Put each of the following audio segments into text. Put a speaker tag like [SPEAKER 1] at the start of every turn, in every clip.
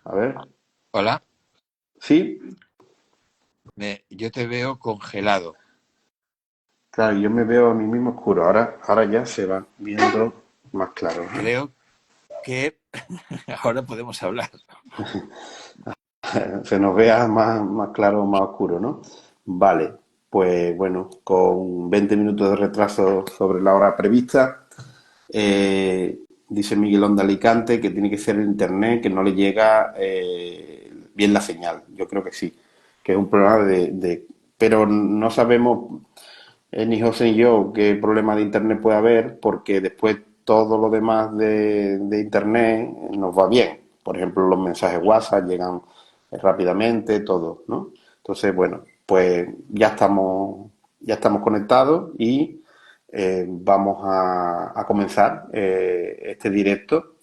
[SPEAKER 1] A ver.
[SPEAKER 2] Hola,
[SPEAKER 1] Sí,
[SPEAKER 2] yo te veo congelado.
[SPEAKER 1] claro, yo me veo a mí mismo oscuro. Ahora ya se va viendo más claro, ¿no?
[SPEAKER 2] Creo que ahora podemos hablar.
[SPEAKER 1] Se nos vea más claro o más oscuro, ¿no? Vale, pues bueno, con 20 minutos de retraso sobre la hora prevista, dice Miguelón de Alicante que tiene que ser el internet, que no le llega bien la señal. Yo creo que sí, que es un problema pero no sabemos ni José ni yo qué problema de internet puede haber, porque después todo lo demás de internet nos va bien. Por ejemplo, los mensajes WhatsApp llegan rápidamente, todo, ¿no? Entonces, bueno, pues ya estamos conectados y vamos a comenzar este directo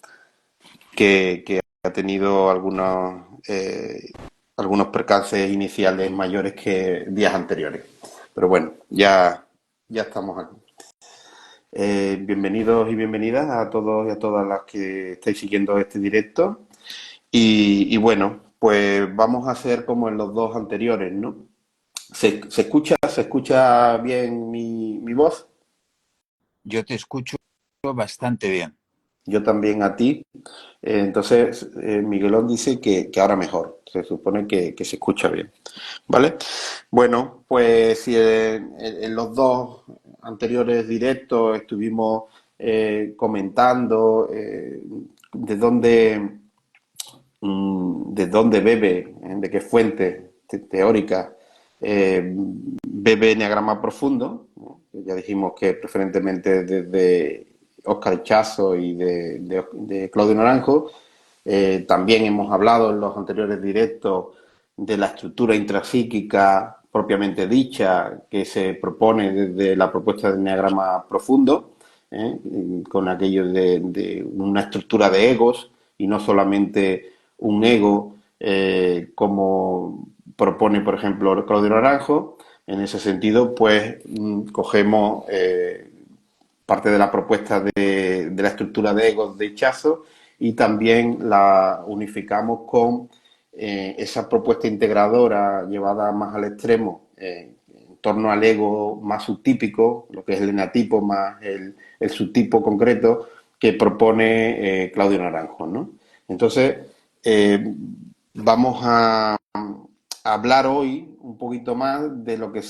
[SPEAKER 1] que ha tenido algunos percances iniciales mayores que días anteriores. Pero bueno, ya estamos aquí. Bienvenidos y bienvenidas a todos y a todas las que estáis siguiendo este directo. Y bueno, pues vamos a hacer como en los dos anteriores, ¿no? Se escucha bien mi voz?
[SPEAKER 2] Yo te escucho bastante bien.
[SPEAKER 1] Yo también a ti. Entonces, Miguelón dice que ahora mejor. Se supone que se escucha bien. ¿Vale? Bueno, pues si en los dos anteriores directos estuvimos comentando de dónde bebe, de qué fuente teórica bebe Enneagrama Profundo, ¿no? Ya dijimos que preferentemente desde Óscar Ichazo y de Claudio Naranjo. También hemos hablado en los anteriores directos de la estructura intrapsíquica propiamente dicha que se propone desde la propuesta del Enneagrama Profundo, ¿eh? Con aquello de una estructura de egos y no solamente un ego como propone, por ejemplo, Claudio Naranjo. En ese sentido, pues cogemos parte de la propuesta de la estructura de egos de Ichazo y también la unificamos con esa propuesta integradora llevada más al extremo en torno al ego más subtípico, lo que es el enatipo más el subtipo concreto que propone Claudio Naranjo, ¿no? Entonces, eh, vamos a hablar hoy un poquito más de lo que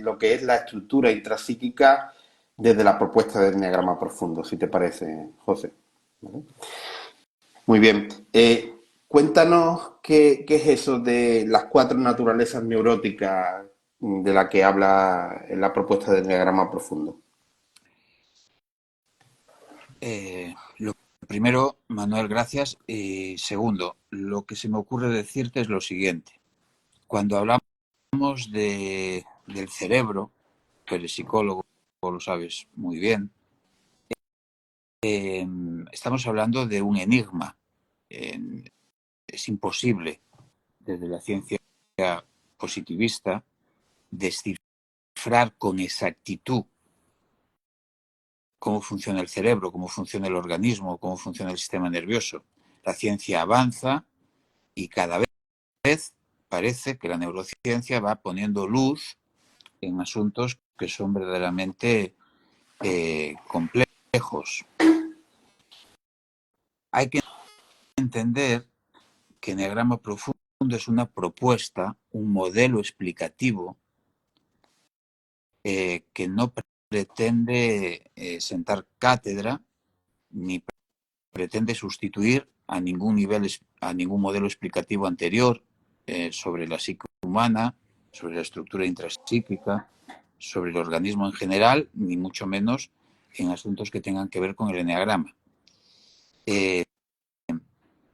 [SPEAKER 1] lo que es la estructura intrapsíquica desde la propuesta del Enneagrama Profundo, si te parece, José. ¿Vale? Muy bien. Cuéntanos qué es eso de las cuatro naturalezas neuróticas de la que habla en la propuesta del Enneagrama Profundo.
[SPEAKER 2] Lo primero, Manuel, gracias. Y segundo, lo que se me ocurre decirte es lo siguiente. Cuando hablamos del cerebro, que eres psicólogo, lo sabes muy bien, estamos hablando de un enigma. Eh, es imposible, desde la ciencia positivista, descifrar con exactitud cómo funciona el cerebro, cómo funciona el organismo, cómo funciona el sistema nervioso. La ciencia avanza y cada vez parece que la neurociencia va poniendo luz en asuntos que son verdaderamente complejos. Hay que entender que Enneagrama Profundo es una propuesta, un modelo explicativo que no pretende sentar cátedra ni pretende sustituir a a ningún modelo explicativo anterior sobre la psique humana, sobre la estructura intrapsíquica, sobre el organismo en general, ni mucho menos en asuntos que tengan que ver con el enneagrama.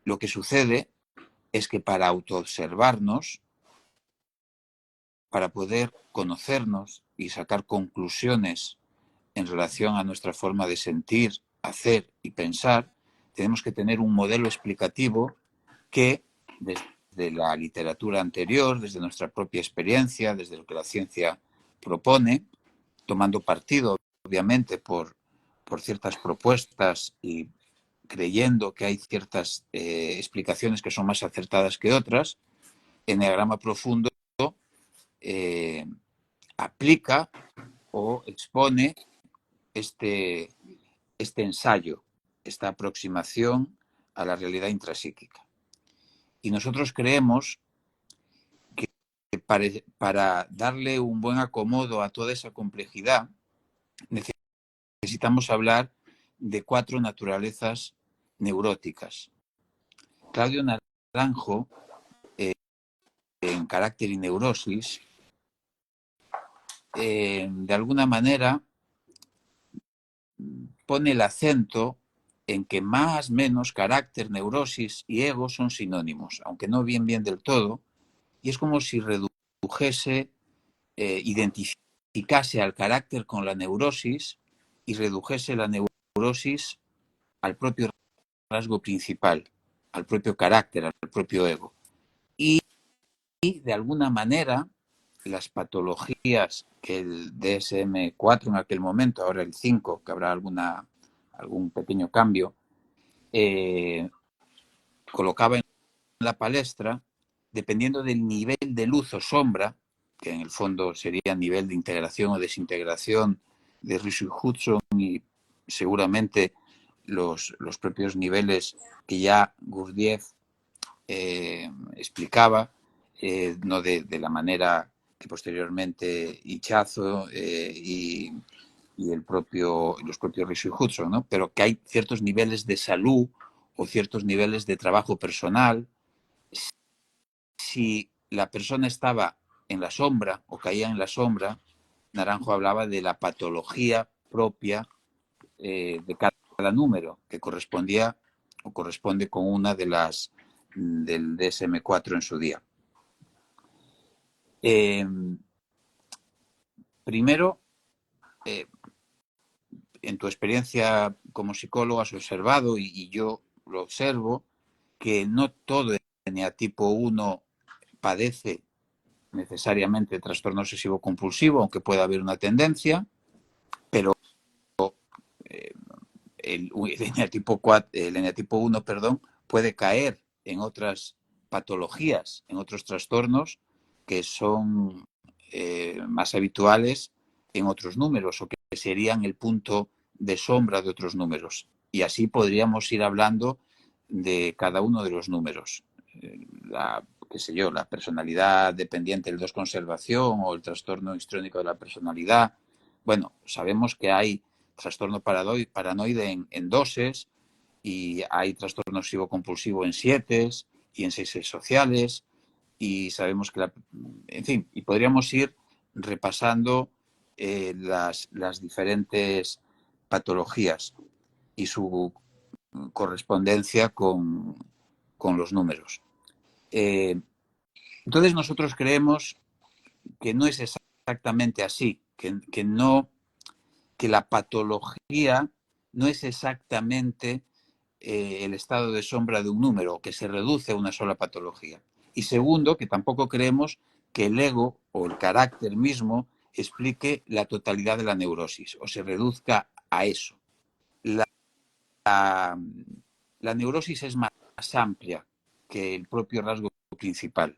[SPEAKER 2] Lo que sucede es que para autoobservarnos, para poder conocernos y sacar conclusiones en relación a nuestra forma de sentir, hacer y pensar, tenemos que tener un modelo explicativo que desde la literatura anterior, desde nuestra propia experiencia, desde lo que la ciencia propone, tomando partido, obviamente, por ciertas propuestas y creyendo que hay ciertas explicaciones que son más acertadas que otras, Eneagrama Profundo aplica o expone este ensayo, esta aproximación a la realidad intrapsíquica. Y nosotros creemos que para darle un buen acomodo a toda esa complejidad, necesitamos hablar de 4 naturalezas neuróticas. Claudio Naranjo, en Carácter y Neurosis, de alguna manera pone el acento en que más o menos carácter, neurosis y ego son sinónimos, aunque no bien del todo, y es como si redujese, identificase al carácter con la neurosis y redujese la neurosis al propio rasgo principal, al propio carácter, al propio ego. Y de alguna manera las patologías que el DSM-4 en aquel momento, ahora el 5, que habrá algún pequeño cambio, colocaba en la palestra, dependiendo del nivel de luz o sombra, que en el fondo sería nivel de integración o desintegración de Rishi Hudson y seguramente los propios niveles que ya Gurdjieff explicaba, no de la manera que posteriormente Ichazo y los propios Rishi Hudson, ¿no? Pero que hay ciertos niveles de salud o ciertos niveles de trabajo personal. Si la persona estaba en la sombra o caía en la sombra, Naranjo hablaba de la patología propia de cada número, que correspondía o corresponde con una de las del DSM-4 en su día. Primero, en tu experiencia como psicólogo has observado, y yo lo observo, que no todo eneatipo 1 padece necesariamente trastorno obsesivo compulsivo, aunque pueda haber una tendencia, pero el eneatipo 1, puede caer en otras patologías, en otros trastornos que son más habituales en otros números o que serían el punto de sombra de otros números. Y así podríamos ir hablando de cada uno de los números. La personalidad dependiente del 2 conservación o el trastorno histrónico de la personalidad. Bueno, sabemos que hay trastorno paranoide en 2 y hay trastorno obsesivo compulsivo en 7 y en 6 sociales, y sabemos que en fin, y podríamos ir repasando las diferentes patologías y su correspondencia con los números. Entonces nosotros creemos que no es exactamente así, que la patología no es exactamente el estado de sombra de un número, que se reduce a una sola patología. Y segundo, que tampoco creemos que el ego o el carácter mismo explique la totalidad de la neurosis o se reduzca a eso. La neurosis es más amplia que el propio rasgo principal,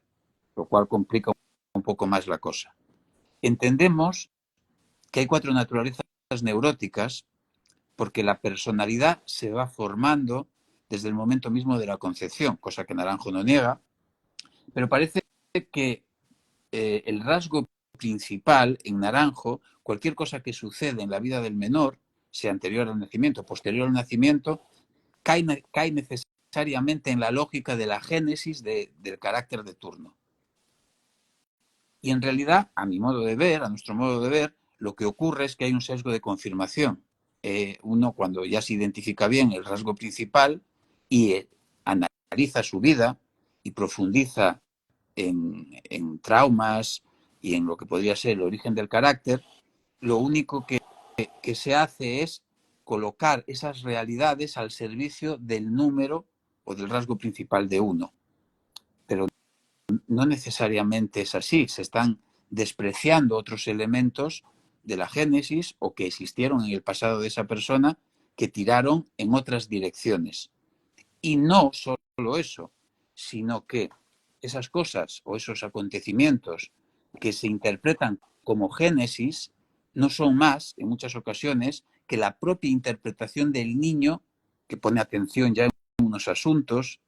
[SPEAKER 2] lo cual complica un poco más la cosa. Entendemos que hay 4 naturalezas neuróticas porque la personalidad se va formando desde el momento mismo de la concepción, cosa que Naranjo no niega, pero parece que el rasgo principal en Naranjo, cualquier cosa que sucede en la vida del menor, sea anterior al nacimiento o posterior al nacimiento, cae necesariamente en la lógica de la génesis del carácter de turno. Y en realidad, a mi modo de ver, a nuestro modo de ver, lo que ocurre es que hay un sesgo de confirmación. Uno, cuando ya se identifica bien el rasgo principal y analiza su vida y profundiza en traumas y en lo que podría ser el origen del carácter, lo único que se hace es colocar esas realidades al servicio del número o del rasgo principal de uno. Pero no necesariamente es así, se están despreciando otros elementos de la génesis o que existieron en el pasado de esa persona que tiraron en otras direcciones. Y no solo eso, sino que esas cosas o esos acontecimientos que se interpretan como génesis no son más, en muchas ocasiones, que la propia interpretación del niño, que pone atención ya en unos asuntos,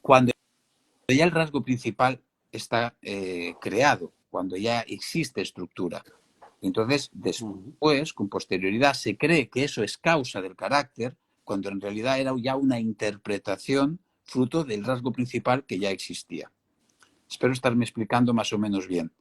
[SPEAKER 2] cuando ya el rasgo principal está creado, cuando ya existe estructura. Entonces, después, con posterioridad, se cree que eso es causa del carácter, cuando en realidad era ya una interpretación fruto del rasgo principal que ya existía. Espero estarme explicando más o menos bien.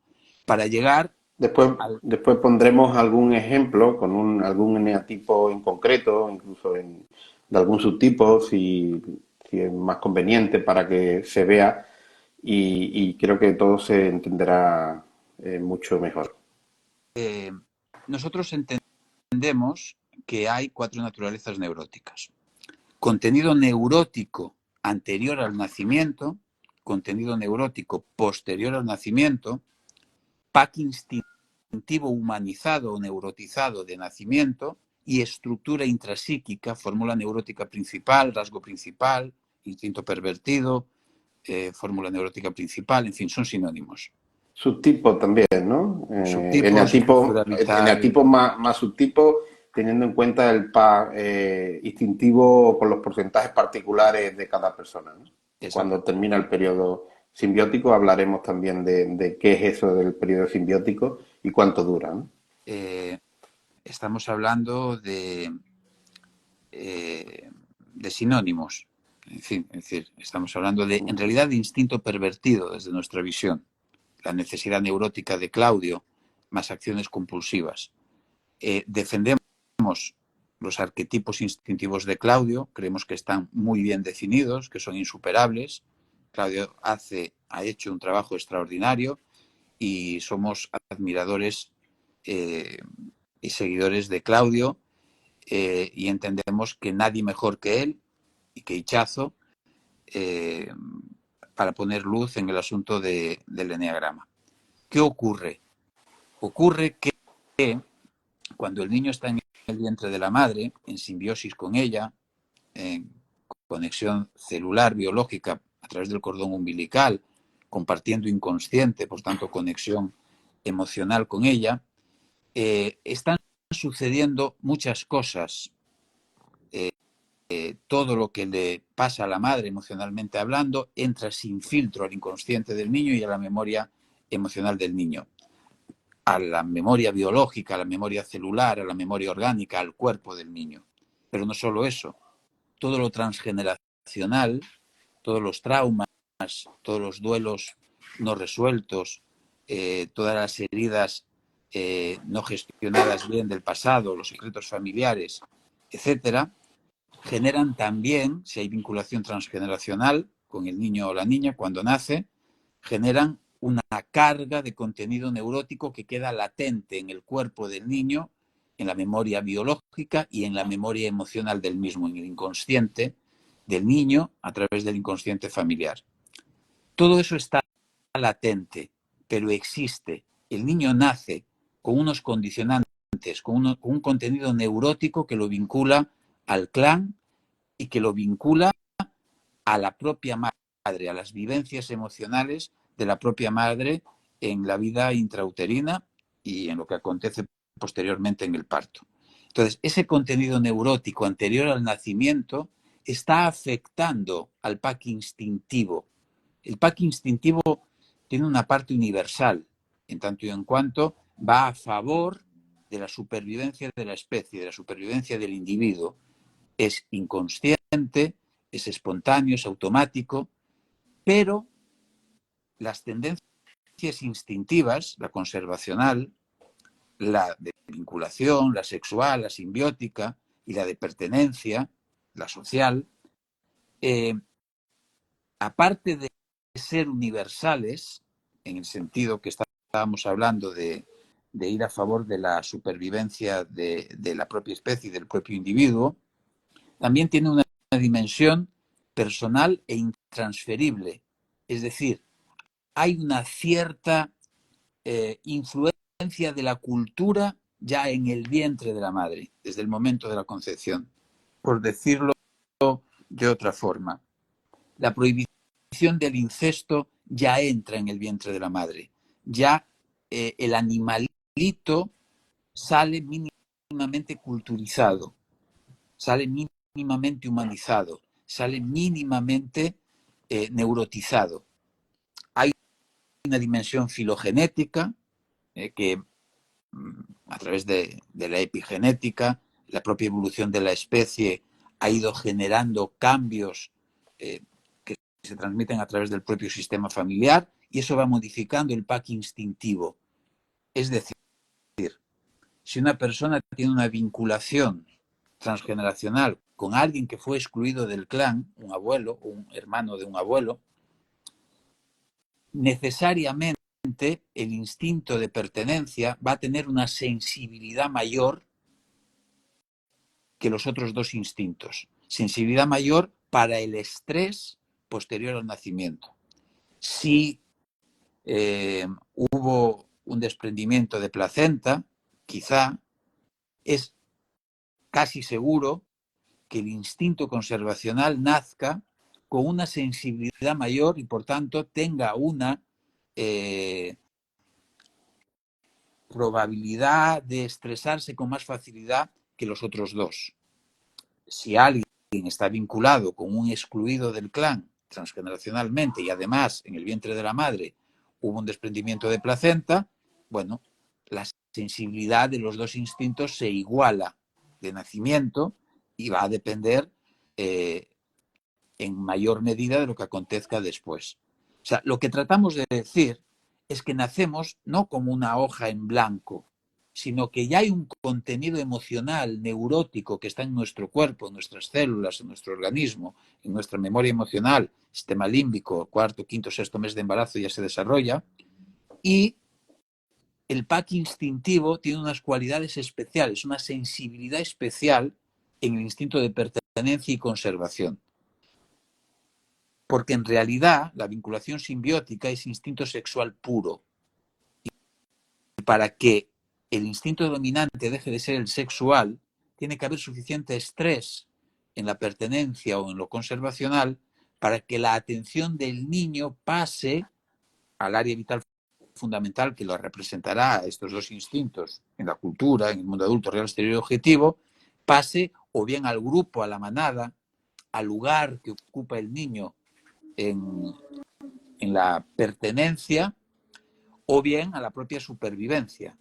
[SPEAKER 2] Para llegar
[SPEAKER 1] Después,
[SPEAKER 2] al...
[SPEAKER 1] después pondremos algún ejemplo con algún eneatipo en concreto, incluso de algún subtipo, si es más conveniente para que se vea y creo que todo se entenderá mucho mejor.
[SPEAKER 2] Nosotros entendemos que hay 4 naturalezas neuróticas. Contenido neurótico anterior al nacimiento, contenido neurótico posterior al nacimiento, PAC instintivo humanizado o neurotizado de nacimiento y estructura intrapsíquica, fórmula neurótica principal, rasgo principal, instinto pervertido, fórmula neurótica principal, en fin, son sinónimos.
[SPEAKER 1] Subtipo también, ¿no?
[SPEAKER 2] Subtipos, estructura vital.
[SPEAKER 1] Eneatipo más subtipo, teniendo en cuenta el PA instintivo con los porcentajes particulares de cada persona, ¿no?
[SPEAKER 2] Exacto.
[SPEAKER 1] Cuando termina el periodo simbiótico hablaremos también de qué es eso del periodo simbiótico y cuánto dura, ¿no?
[SPEAKER 2] Estamos hablando de sinónimos. En fin, es decir, estamos hablando en realidad de instinto pervertido desde nuestra visión. La necesidad neurótica de Claudio, más acciones compulsivas. Defendemos los arquetipos instintivos de Claudio, creemos que están muy bien definidos, que son insuperables. Claudio ha hecho un trabajo extraordinario y somos admiradores y seguidores de Claudio y entendemos que nadie mejor que él y que Ichazo para poner luz en el asunto del eneagrama. ¿Qué ocurre? Ocurre que cuando el niño está en el vientre de la madre, en simbiosis con ella, en conexión celular, biológica, a través del cordón umbilical, compartiendo inconsciente, por tanto, conexión emocional con ella, están sucediendo muchas cosas. Todo lo que le pasa a la madre emocionalmente hablando entra sin filtro al inconsciente del niño y a la memoria emocional del niño, a la memoria biológica, a la memoria celular, a la memoria orgánica, al cuerpo del niño. Pero no solo eso, todo lo transgeneracional, todos los traumas, todos los duelos no resueltos, todas las heridas no gestionadas bien del pasado, los secretos familiares, etcétera, generan también, si hay vinculación transgeneracional con el niño o la niña cuando nace, generan una carga de contenido neurótico que queda latente en el cuerpo del niño, en la memoria biológica y en la memoria emocional del mismo, en el inconsciente del niño a través del inconsciente familiar. Todo eso está latente, pero existe. El niño nace con unos condicionantes, con un contenido neurótico que lo vincula al clan y que lo vincula a la propia madre, a las vivencias emocionales de la propia madre en la vida intrauterina y en lo que acontece posteriormente en el parto. Entonces, ese contenido neurótico anterior al nacimiento está afectando al PAC instintivo. El PAC instintivo tiene una parte universal, en tanto y en cuanto va a favor de la supervivencia de la especie, de la supervivencia del individuo. Es inconsciente, es espontáneo, es automático, pero las tendencias instintivas, la conservacional, la de vinculación, la sexual, la simbiótica y la de pertenencia, la social, eh, aparte de ser universales, en el sentido que estábamos hablando de ir a favor de la supervivencia de la propia especie y del propio individuo, también tiene una dimensión personal e intransferible. Es decir, hay una cierta influencia de la cultura ya en el vientre de la madre, desde el momento de la concepción. por decirlo de otra forma. La prohibición del incesto ya entra en el vientre de la madre. Ya el animalito sale mínimamente culturizado, sale mínimamente humanizado, sale mínimamente neurotizado. Hay una dimensión filogenética que a través de la epigenética, la propia evolución de la especie ha ido generando cambios que se transmiten a través del propio sistema familiar y eso va modificando el pack instintivo. Es decir, si una persona tiene una vinculación transgeneracional con alguien que fue excluido del clan, un abuelo o un hermano de un abuelo, necesariamente el instinto de pertenencia va a tener una sensibilidad mayor que los otros dos instintos. Sensibilidad mayor para el estrés posterior al nacimiento. Si hubo un desprendimiento de placenta, quizá es casi seguro que el instinto conservacional nazca con una sensibilidad mayor y por tanto tenga una probabilidad de estresarse con más facilidad que los otros dos. Si alguien está vinculado con un excluido del clan transgeneracionalmente y además en el vientre de la madre hubo un desprendimiento de placenta, bueno, la sensibilidad de los dos instintos se iguala de nacimiento y va a depender en mayor medida de lo que acontezca después. O sea, lo que tratamos de decir es que nacemos no como una hoja en blanco, sino que ya hay un contenido emocional, neurótico, que está en nuestro cuerpo, en nuestras células, en nuestro organismo, en nuestra memoria emocional, sistema límbico, cuarto, quinto, sexto mes de embarazo ya se desarrolla, y el pack instintivo tiene unas cualidades especiales, una sensibilidad especial en el instinto de pertenencia y conservación. Porque en realidad la vinculación simbiótica es instinto sexual puro. Y para que el instinto dominante deje de ser el sexual, tiene que haber suficiente estrés en la pertenencia o en lo conservacional para que la atención del niño pase al área vital fundamental que lo representará a estos dos instintos en la cultura, en el mundo adulto, real, exterior y objetivo, pase o bien al grupo, a la manada, al lugar que ocupa el niño en la pertenencia o bien a la propia supervivencia.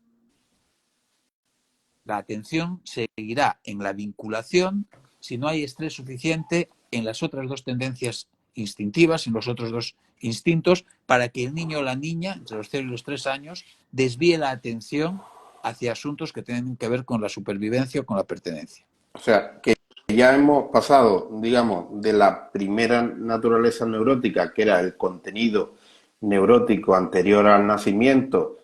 [SPEAKER 2] La atención seguirá en la vinculación si no hay estrés suficiente en las otras dos tendencias instintivas, en los otros dos instintos, para que el niño o la niña, entre los 0 y los 3 años, desvíe la atención hacia asuntos que tienen que ver con la supervivencia o con la pertenencia.
[SPEAKER 1] O sea, que ya hemos pasado, digamos, de la primera naturaleza neurótica, que era el contenido neurótico anterior al nacimiento,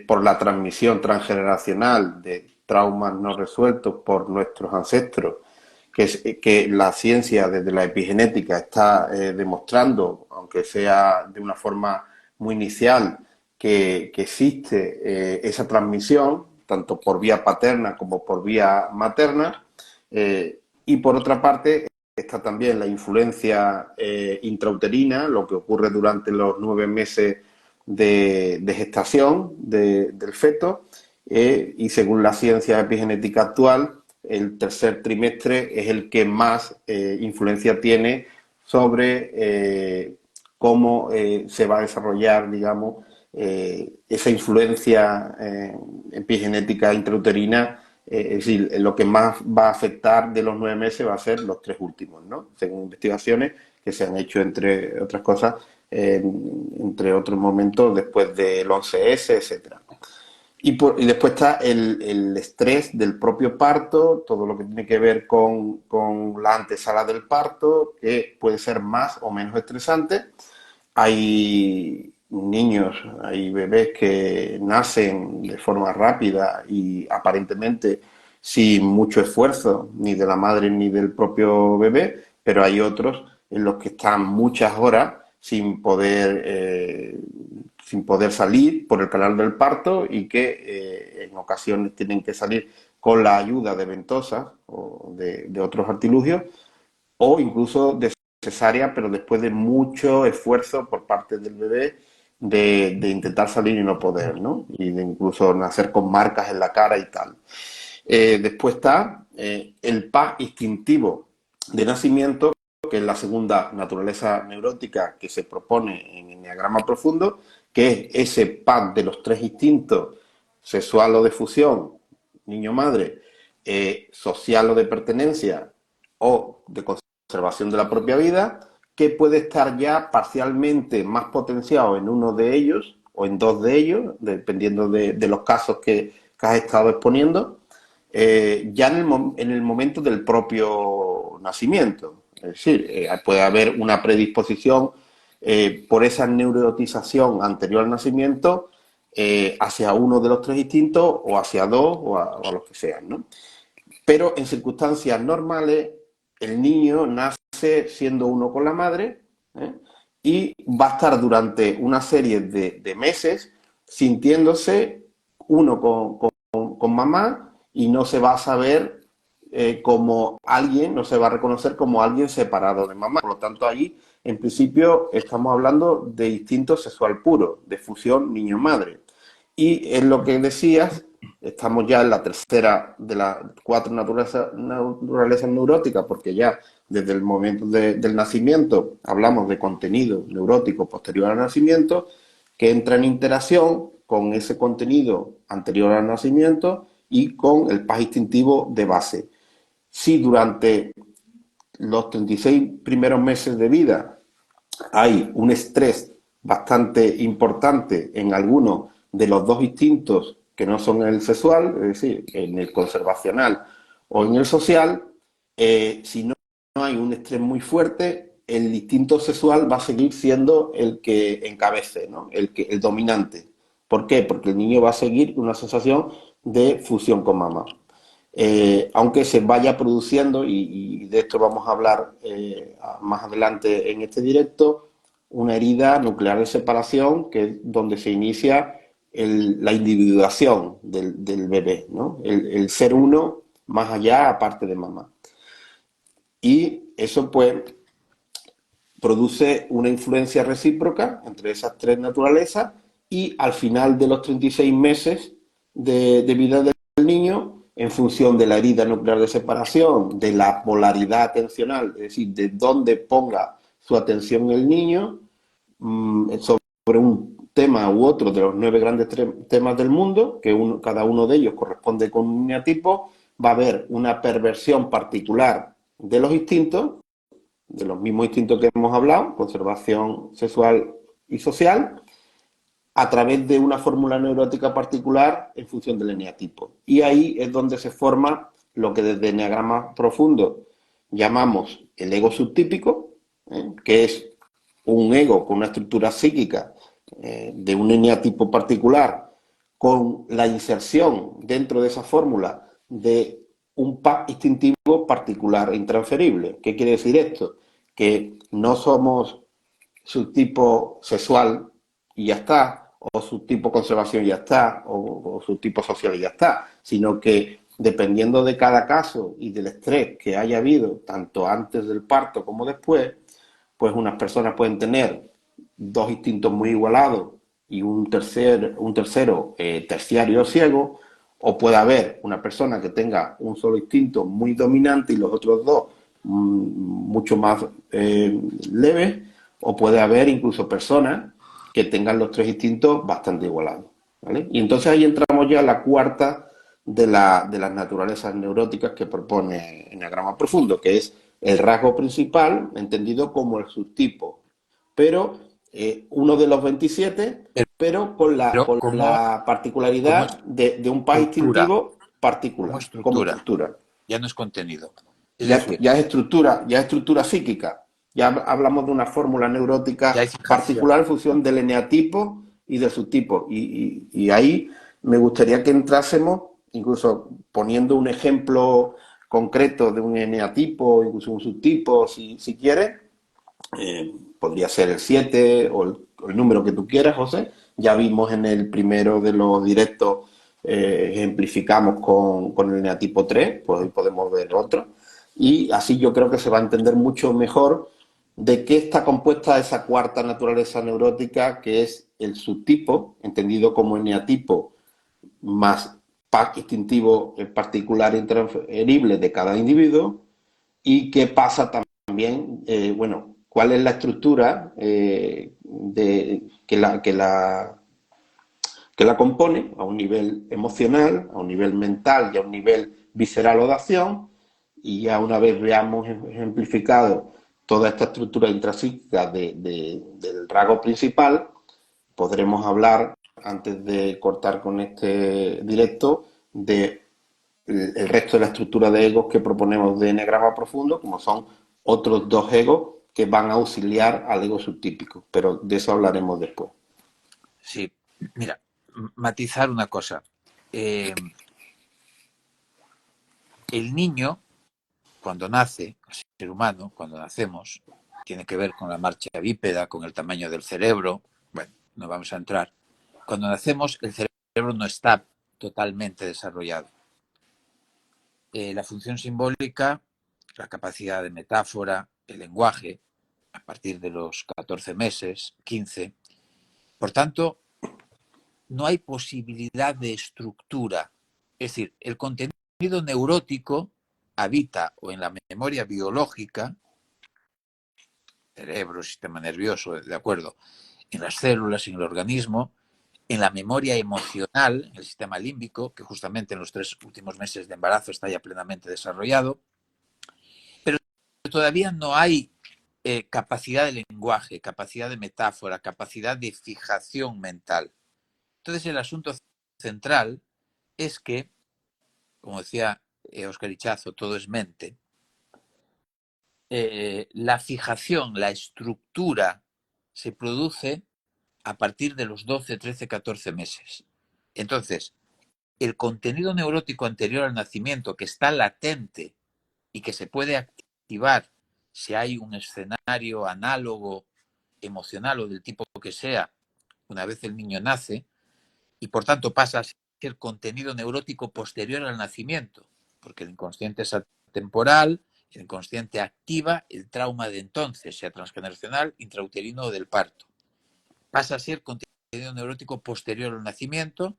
[SPEAKER 1] por la transmisión transgeneracional de traumas no resueltos por nuestros ancestros, que la ciencia desde la epigenética está demostrando, aunque sea de una forma muy inicial, que existe esa transmisión, tanto por vía paterna como por vía materna. Y por otra parte está también la influencia intrauterina, lo que ocurre durante los 9 meses de gestación del feto, y según la ciencia epigenética actual, el tercer trimestre es el que más influencia tiene sobre cómo se va a desarrollar, digamos, esa influencia epigenética intrauterina. Es decir, lo que más va a afectar de los 9 meses va a ser los 3 últimos, ¿no? Según investigaciones que se han hecho, entre otras cosas, entre otros momentos después del 11S, etcétera. Y después está el estrés del propio parto, todo lo que tiene que ver con la antesala del parto, que puede ser más o menos estresante. Hay niños, hay bebés que nacen de forma rápida y aparentemente sin mucho esfuerzo, ni de la madre ni del propio bebé, pero hay otros en los que están muchas horas sin poder salir por el canal del parto y que en ocasiones tienen que salir con la ayuda de ventosas o de otros artilugios, o incluso de cesárea, pero después de mucho esfuerzo por parte del bebé de intentar salir y no poder, ¿no? Y de incluso nacer con marcas en la cara y tal. Después está el PAS instintivo de nacimiento, que es la segunda naturaleza neurótica que se propone en el enneagrama profundo, que es ese PAS de los tres instintos, sexual o de fusión, niño-madre, social o de pertenencia o de conservación de la propia vida, que puede estar ya parcialmente más potenciado en uno de ellos o en dos de ellos, dependiendo de los casos que has estado exponiendo, ya en el momento del propio nacimiento. Es decir, puede haber una predisposición por esa neurotización anterior al nacimiento hacia uno de los tres instintos o hacia dos o a los que sean, ¿no? Pero en circunstancias normales, el niño nace siendo uno con la madre, ¿eh? Y va a estar durante una serie de meses sintiéndose uno con mamá y no se va a saber como alguien, no se va a reconocer como alguien separado de mamá. Por lo tanto, ahí, en principio, estamos hablando de instinto sexual puro, de fusión niño-madre. Y en lo que decías, estamos ya en la tercera de las cuatro naturalezas neuróticas, porque ya desde el momento del nacimiento hablamos de contenido neurótico posterior al nacimiento, que entra en interacción con ese contenido anterior al nacimiento y con el PAS instintivo de base. Si durante los 36 primeros meses de vida hay un estrés bastante importante en algunos de los dos instintos que no son el sexual, es decir, en el conservacional o en el social, si no hay un estrés muy fuerte, el instinto sexual va a seguir siendo el que encabece, ¿no? El dominante. ¿Por qué? Porque el niño va a seguir una sensación de fusión con mamá. Aunque se vaya produciendo, y de esto vamos a hablar más adelante en este directo, una herida nuclear de separación, que es donde se inicia la individuación del bebé, ¿no? El ser uno más allá, aparte de mamá. Y eso pues produce una influencia recíproca entre esas tres naturalezas y al final de los 36 meses de vida del niño, en función de la herida nuclear de separación, de la polaridad atencional, es decir, de dónde ponga su atención el niño, sobre un tema u otro de los 9 grandes temas del mundo, que cada uno de ellos corresponde con un eneatipo, va a haber una perversión particular de los instintos, de los mismos instintos que hemos hablado, conservación sexual y social, a través de una fórmula neurótica particular en función del eneatipo. Y ahí es donde se forma lo que desde Enneagrama Profundo llamamos el ego subtípico, que es un ego con una estructura psíquica de un eneatipo particular, con la inserción dentro de esa fórmula de un PAS instintivo particular e intransferible. ¿Qué quiere decir esto? Que no somos subtipo sexual y ya está, o subtipo conservación y ya está, o subtipo social y ya está, sino que dependiendo de cada caso y del estrés que haya habido, tanto antes del parto como después, pues unas personas pueden tener dos instintos muy igualados y un tercero terciario o ciego, o puede haber una persona que tenga un solo instinto muy dominante y los otros dos mucho más leves, o puede haber incluso personas que tengan los tres instintos bastante igualados, ¿vale? Y entonces ahí entramos ya a la cuarta de las naturalezas neuróticas que propone Enneagrama Profundo, que es el rasgo principal, entendido como el subtipo, pero uno de los 27, pero con
[SPEAKER 2] Pero
[SPEAKER 1] la
[SPEAKER 2] como
[SPEAKER 1] particularidad de un PAS
[SPEAKER 2] estructura,
[SPEAKER 1] instintivo particular, como estructura.
[SPEAKER 2] ya no es contenido. Es
[SPEAKER 1] Ya,
[SPEAKER 2] decir,
[SPEAKER 1] ya es estructura psíquica. Ya hablamos de una fórmula
[SPEAKER 2] ya hay
[SPEAKER 1] neurótica
[SPEAKER 2] fijación.
[SPEAKER 1] particular en función del eneatipo y del subtipo. Y ahí me gustaría que entrásemos, incluso poniendo un ejemplo concreto de un eneatipo, incluso un subtipo, si quieres. Podría ser el 7 o el número que tú quieras, José. Ya vimos en el primero de los directos ejemplificamos con el eneatipo 3, pues hoy podemos ver otro. Y así yo creo que se va a entender mucho mejor de qué está compuesta esa cuarta naturaleza neurótica, que es el subtipo, entendido como eneatipo más pack instintivo particular e intransferible de cada individuo, y qué pasa también, bueno, cuál es la estructura que la compone a un nivel emocional, a un nivel mental y a un nivel visceral o de acción, y ya una vez veamos ejemplificado toda esta estructura intrapsíquica del rasgo principal, podremos hablar, antes de cortar con este directo, de el resto de la estructura de egos que proponemos de eneagrama profundo, como son otros dos egos que van a auxiliar al ego subtípico, pero de eso hablaremos después.
[SPEAKER 2] Sí, mira, matizar una cosa. El niño, cuando nace, el ser humano, cuando nacemos, tiene que ver con la marcha bípeda, con el tamaño del cerebro. Bueno, no vamos a entrar. Cuando nacemos, el cerebro no está totalmente desarrollado. La función simbólica, la capacidad de metáfora, el lenguaje, a partir de los 14 meses, 15. Por tanto, no hay posibilidad de estructura. Es decir, el contenido neurótico habita o en la memoria biológica, cerebro, sistema nervioso, de acuerdo, en las células, en el organismo, en la memoria emocional, el sistema límbico, que justamente en los 3 últimos meses de embarazo está ya plenamente desarrollado, pero todavía no hay capacidad de lenguaje, capacidad de metáfora, capacidad de fijación mental. Entonces el asunto central es que, como decía Óscar Ichazo, todo es mente, la fijación, la estructura se produce a partir de los 12, 13, 14 meses. Entonces, el contenido neurótico anterior al nacimiento que está latente y que se puede activar si hay un escenario análogo, emocional o del tipo que sea, una vez el niño nace, y por tanto pasa a ser contenido neurótico posterior al nacimiento, porque el inconsciente es atemporal, el inconsciente activa el trauma de entonces, sea transgeneracional, intrauterino o del parto. Pasa a ser contenido neurótico posterior al nacimiento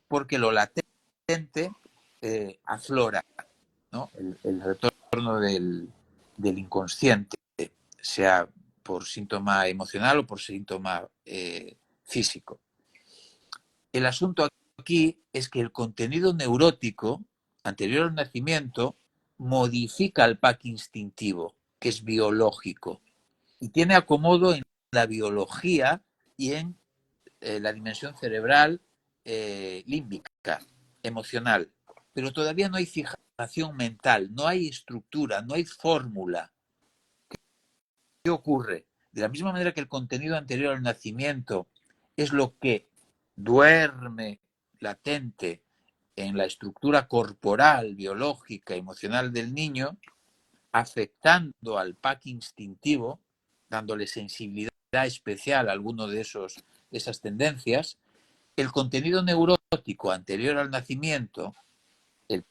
[SPEAKER 2] porque lo latente aflora, ¿no? El retorno del inconsciente, sea por síntoma emocional o por síntoma físico. El asunto aquí es que el contenido neurótico anterior al nacimiento modifica el pack instintivo, que es biológico, y tiene acomodo en la biología y en la dimensión cerebral límbica, emocional. Pero todavía no hay fijación mental, no hay estructura, no hay fórmula. ¿Qué ocurre? De la misma manera que el contenido anterior al nacimiento es lo que duerme latente en la estructura corporal, biológica, emocional del niño, afectando al pack instintivo, dándole sensibilidad especial a alguno de esas tendencias, el contenido neurótico anterior al nacimiento, el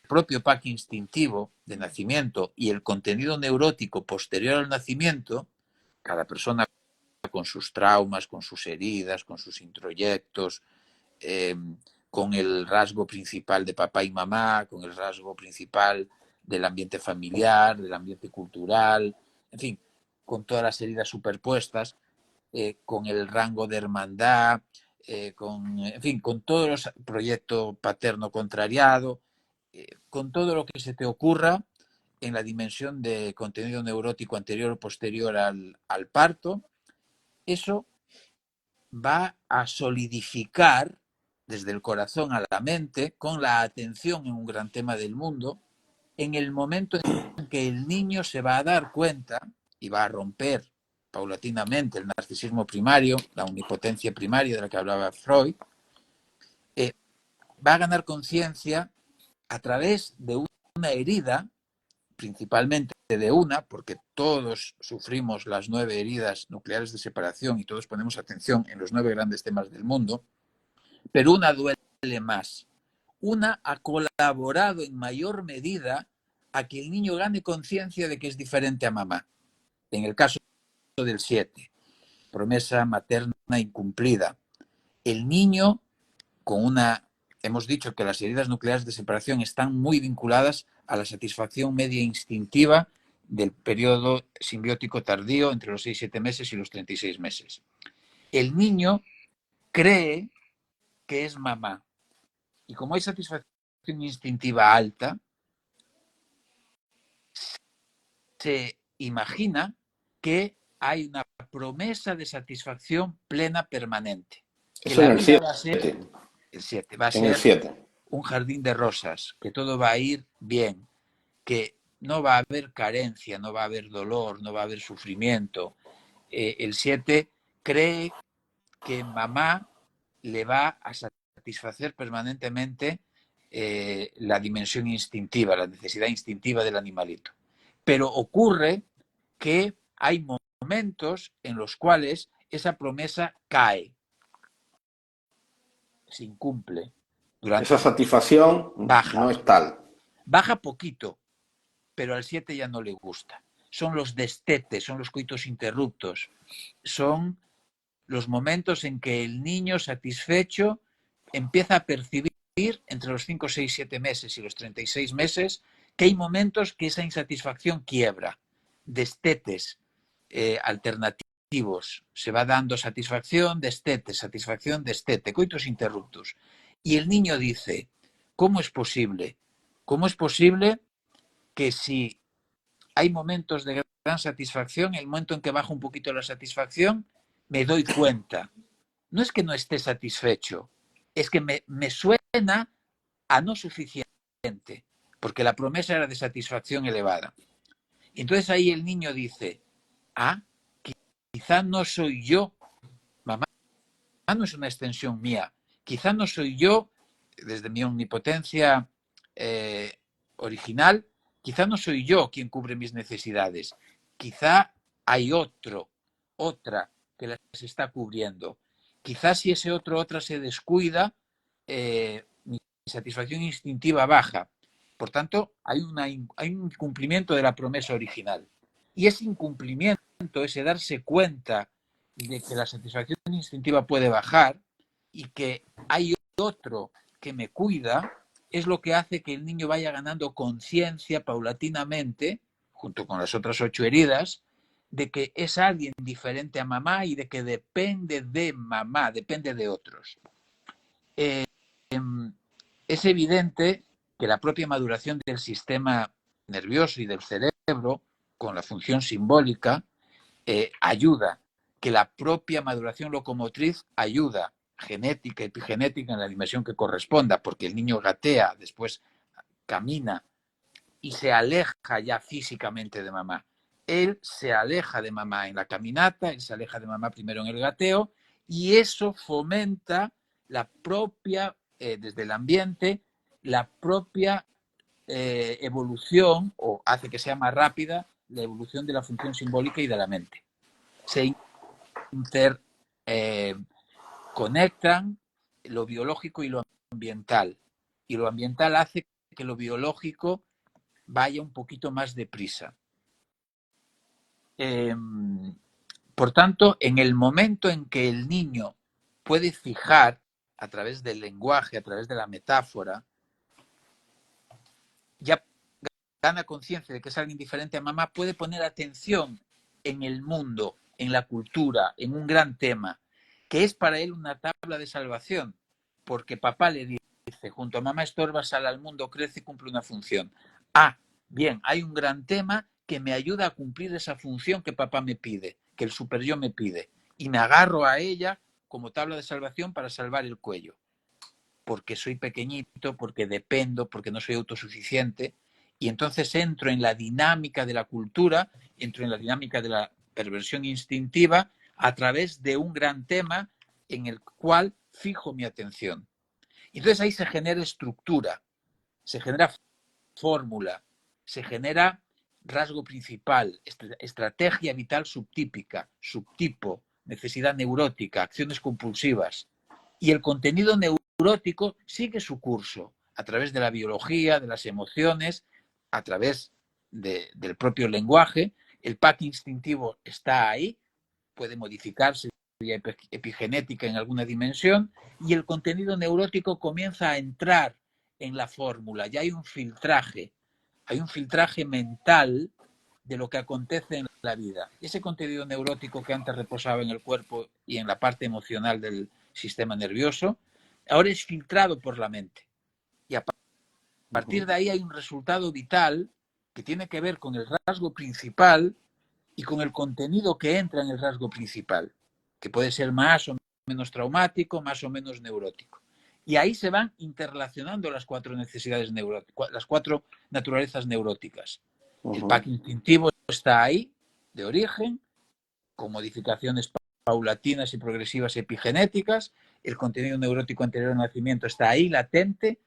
[SPEAKER 2] propio pack instintivo de nacimiento y el contenido neurótico posterior al nacimiento, cada persona con sus traumas, con sus heridas, con sus introyectos, eh, con el rasgo principal de papá y mamá, con el rasgo principal del ambiente familiar, del ambiente cultural, en fin, con todas las heridas superpuestas, con el rango de hermandad, en fin, con todos los proyectos paterno contrariado, con todo lo que se te ocurra en la dimensión de contenido neurótico anterior o posterior al parto, eso va a solidificar desde el corazón a la mente, con la atención en un gran tema del mundo, en el momento en que el niño se va a dar cuenta y va a romper paulatinamente el narcisismo primario, la omnipotencia primaria de la que hablaba Freud, va a ganar conciencia a través de una herida, principalmente de una, porque todos sufrimos las 9 heridas nucleares de separación y todos ponemos atención en los 9 grandes temas del mundo, pero una duele más. Una ha colaborado en mayor medida a que el niño gane conciencia de que es diferente a mamá. En el caso del 7, promesa materna incumplida. El niño con una... Hemos dicho que las heridas nucleares de separación están muy vinculadas a la satisfacción media instintiva del periodo simbiótico tardío entre los 6-7 meses y los 36 meses. El niño cree que es mamá. Y como hay satisfacción instintiva alta, se imagina que hay una promesa de satisfacción plena permanente. Que
[SPEAKER 1] Eso
[SPEAKER 2] la
[SPEAKER 1] en el
[SPEAKER 2] vida va a ser,
[SPEAKER 1] 7.
[SPEAKER 2] el 7, va a
[SPEAKER 1] En el
[SPEAKER 2] ser
[SPEAKER 1] 7.
[SPEAKER 2] un jardín de rosas, que todo va a ir bien, que no va a haber carencia, no va a haber dolor, no va a haber sufrimiento. El 7 cree que mamá le va a satisfacer permanentemente la dimensión instintiva, la necesidad instintiva del animalito. Pero ocurre que hay momentos en los cuales esa promesa cae, se incumple,
[SPEAKER 1] Esa satisfacción
[SPEAKER 2] baja,
[SPEAKER 1] no es tal.
[SPEAKER 2] baja poquito, pero al 7 ya no le gusta. Son los destetes, son los coitos interruptos, son los momentos en que el niño satisfecho empieza a percibir entre los 5, 6, 7 meses y los 36 meses que hay momentos que esa insatisfacción quiebra, destetes alternativos, se va dando satisfacción, destete, coitos interruptus. Y el niño dice, ¿cómo es posible? ¿Cómo es posible que si hay momentos de gran satisfacción, el momento en que baja un poquito la satisfacción, me doy cuenta? No es que no esté satisfecho, es que me suena a no suficiente, porque la promesa era de satisfacción elevada. Y entonces ahí el niño dice, ah, quizá no soy yo, mamá no es una extensión mía, quizá no soy yo, desde mi omnipotencia original, quizá no soy yo quien cubre mis necesidades, quizá hay otra que las está cubriendo. Quizás si ese otra se descuida, mi satisfacción instintiva baja. Por tanto, hay un incumplimiento de la promesa original. Y ese incumplimiento, ese darse cuenta de que la satisfacción instintiva puede bajar y que hay otro que me cuida, es lo que hace que el niño vaya ganando conciencia paulatinamente, junto con las otras 8 heridas, de que es alguien diferente a mamá y de que depende de mamá, depende de otros. Es evidente que la propia maduración del sistema nervioso y del cerebro, con la función simbólica, ayuda, que la propia maduración locomotriz ayuda, genética, epigenética, en la dimensión que corresponda, porque el niño gatea, después camina y se aleja ya físicamente de mamá. Él se aleja de mamá en la caminata, él se aleja de mamá primero en el gateo, y eso fomenta la propia, desde el ambiente, la propia evolución, o hace que sea más rápida, la evolución de la función simbólica y de la mente. Se interconectan lo biológico y lo ambiental, y lo ambiental hace que lo biológico vaya un poquito más deprisa. Por tanto, en el momento en que el niño puede fijar a través del lenguaje, a través de la metáfora, ya gana conciencia de que es alguien diferente a mamá, puede poner atención en el mundo, en la cultura, en un gran tema, que es para él una tabla de salvación, porque papá le dice, junto a mamá estorba, sale al mundo, crece y cumple una función. Ah, bien, hay un gran tema que me ayuda a cumplir esa función que papá me pide, que el super yo me pide, y me agarro a ella como tabla de salvación para salvar el cuello, porque soy pequeñito, porque dependo, porque no soy autosuficiente, y entonces entro en la dinámica de la cultura, entro en la dinámica de la perversión instintiva a través de un gran tema en el cual fijo mi atención. Entonces ahí se genera estructura, se genera fórmula, se genera rasgo principal, estrategia vital subtípica, subtipo, necesidad neurótica, acciones compulsivas. Y el contenido neurótico neurótico sigue su curso a través de la biología, de las emociones, a través del propio lenguaje. El pack instintivo está ahí, puede modificarse vía epigenética en alguna dimensión, y el contenido neurótico comienza a entrar en la fórmula. Ya hay un filtraje mental de lo que acontece en la vida. Ese contenido neurótico que antes reposaba en el cuerpo y en la parte emocional del sistema nervioso, ahora es filtrado por la mente. Y a partir de ahí hay un resultado vital que tiene que ver con el rasgo principal y con el contenido que entra en el rasgo principal, que puede ser más o menos traumático, más o menos neurótico. Y ahí se van interrelacionando las cuatro necesidades neuróticas, las cuatro naturalezas neuróticas. El pack instintivo está ahí, de origen, con modificaciones paulatinas y progresivas epigenéticas. El contenido neurótico anterior al nacimiento está ahí, latente,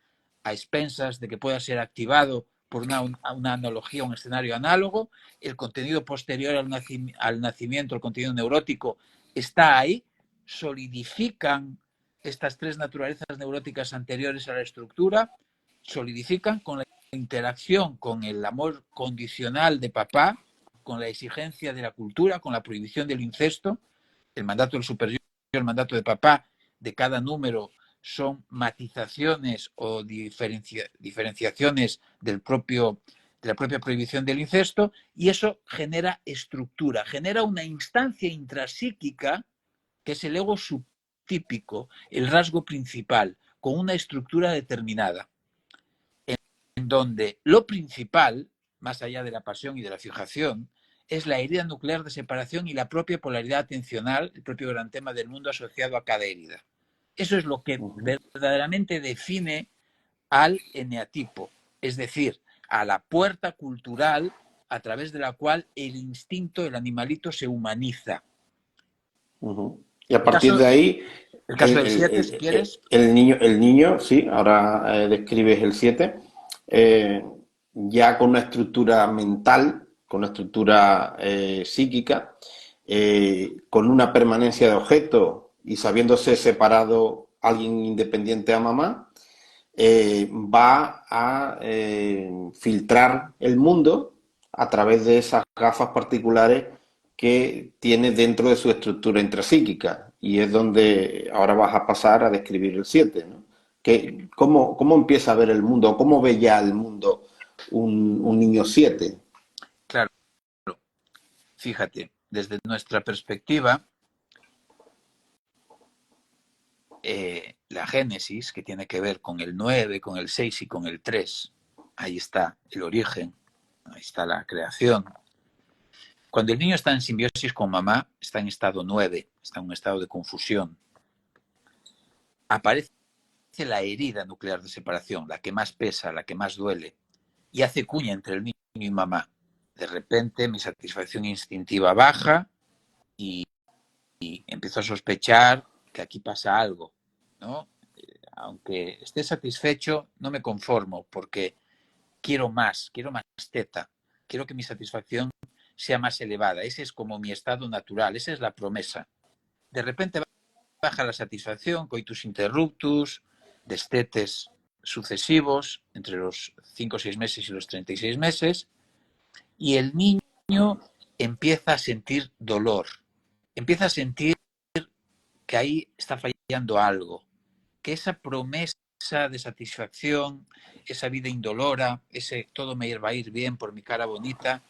[SPEAKER 2] a expensas de que pueda ser activado por una analogía, un escenario análogo. El contenido posterior al nacimiento, el contenido neurótico, está ahí. Solidifican estas tres naturalezas neuróticas anteriores a la estructura, solidifican con la interacción con el amor condicional de papá, con la exigencia de la cultura, con la prohibición del incesto. El mandato del superior, el mandato de papá, de cada número son matizaciones o diferenciaciones de la propia prohibición del incesto, y eso genera estructura, genera una instancia intrapsíquica que es el ego subtípico, el rasgo principal, con una estructura determinada, en donde lo principal, más allá de la pasión y de la fijación, es la herida nuclear de separación y la propia polaridad atencional, el propio gran tema del mundo asociado a cada herida. Eso es lo que verdaderamente define al eneatipo, es decir, a la puerta cultural a través de la cual el instinto, el animalito, se humaniza.
[SPEAKER 1] Y a partir de ahí,
[SPEAKER 2] El caso del 7, si quieres.
[SPEAKER 1] el niño, sí, ahora describes el 7, ya con una estructura mental, con una estructura psíquica, con una permanencia de objeto y sabiéndose separado alguien independiente a mamá, va a filtrar el mundo a través de esas gafas particulares que tiene dentro de su estructura intrapsíquica. Y es donde ahora vas a pasar a describir el 7, ¿no? ¿Cómo empieza a ver el mundo? ¿Cómo ve ya el mundo un niño 7?
[SPEAKER 2] Claro, fíjate, desde nuestra perspectiva, la génesis, que tiene que ver con el 9, con el 6 y con el 3, ahí está el origen, ahí está la creación. Cuando el niño está en simbiosis con mamá, está en estado 9, está en un estado de confusión. Aparece la herida nuclear de separación, la que más pesa, la que más duele, y hace cuña entre el niño y mamá. De repente mi satisfacción instintiva baja y empiezo a sospechar que aquí pasa algo, ¿no? Aunque esté satisfecho, no me conformo porque quiero más teta, quiero que mi satisfacción sea más elevada. Ese es como mi estado natural, esa es la promesa. De repente baja la satisfacción, coitus interruptus, destetes sucesivos entre los 5 o 6 meses y los 36 meses, y el niño empieza a sentir dolor, empieza a sentir que ahí está fallando algo, que esa promesa de satisfacción, esa vida indolora, ese todo me va a ir bien por mi cara bonita,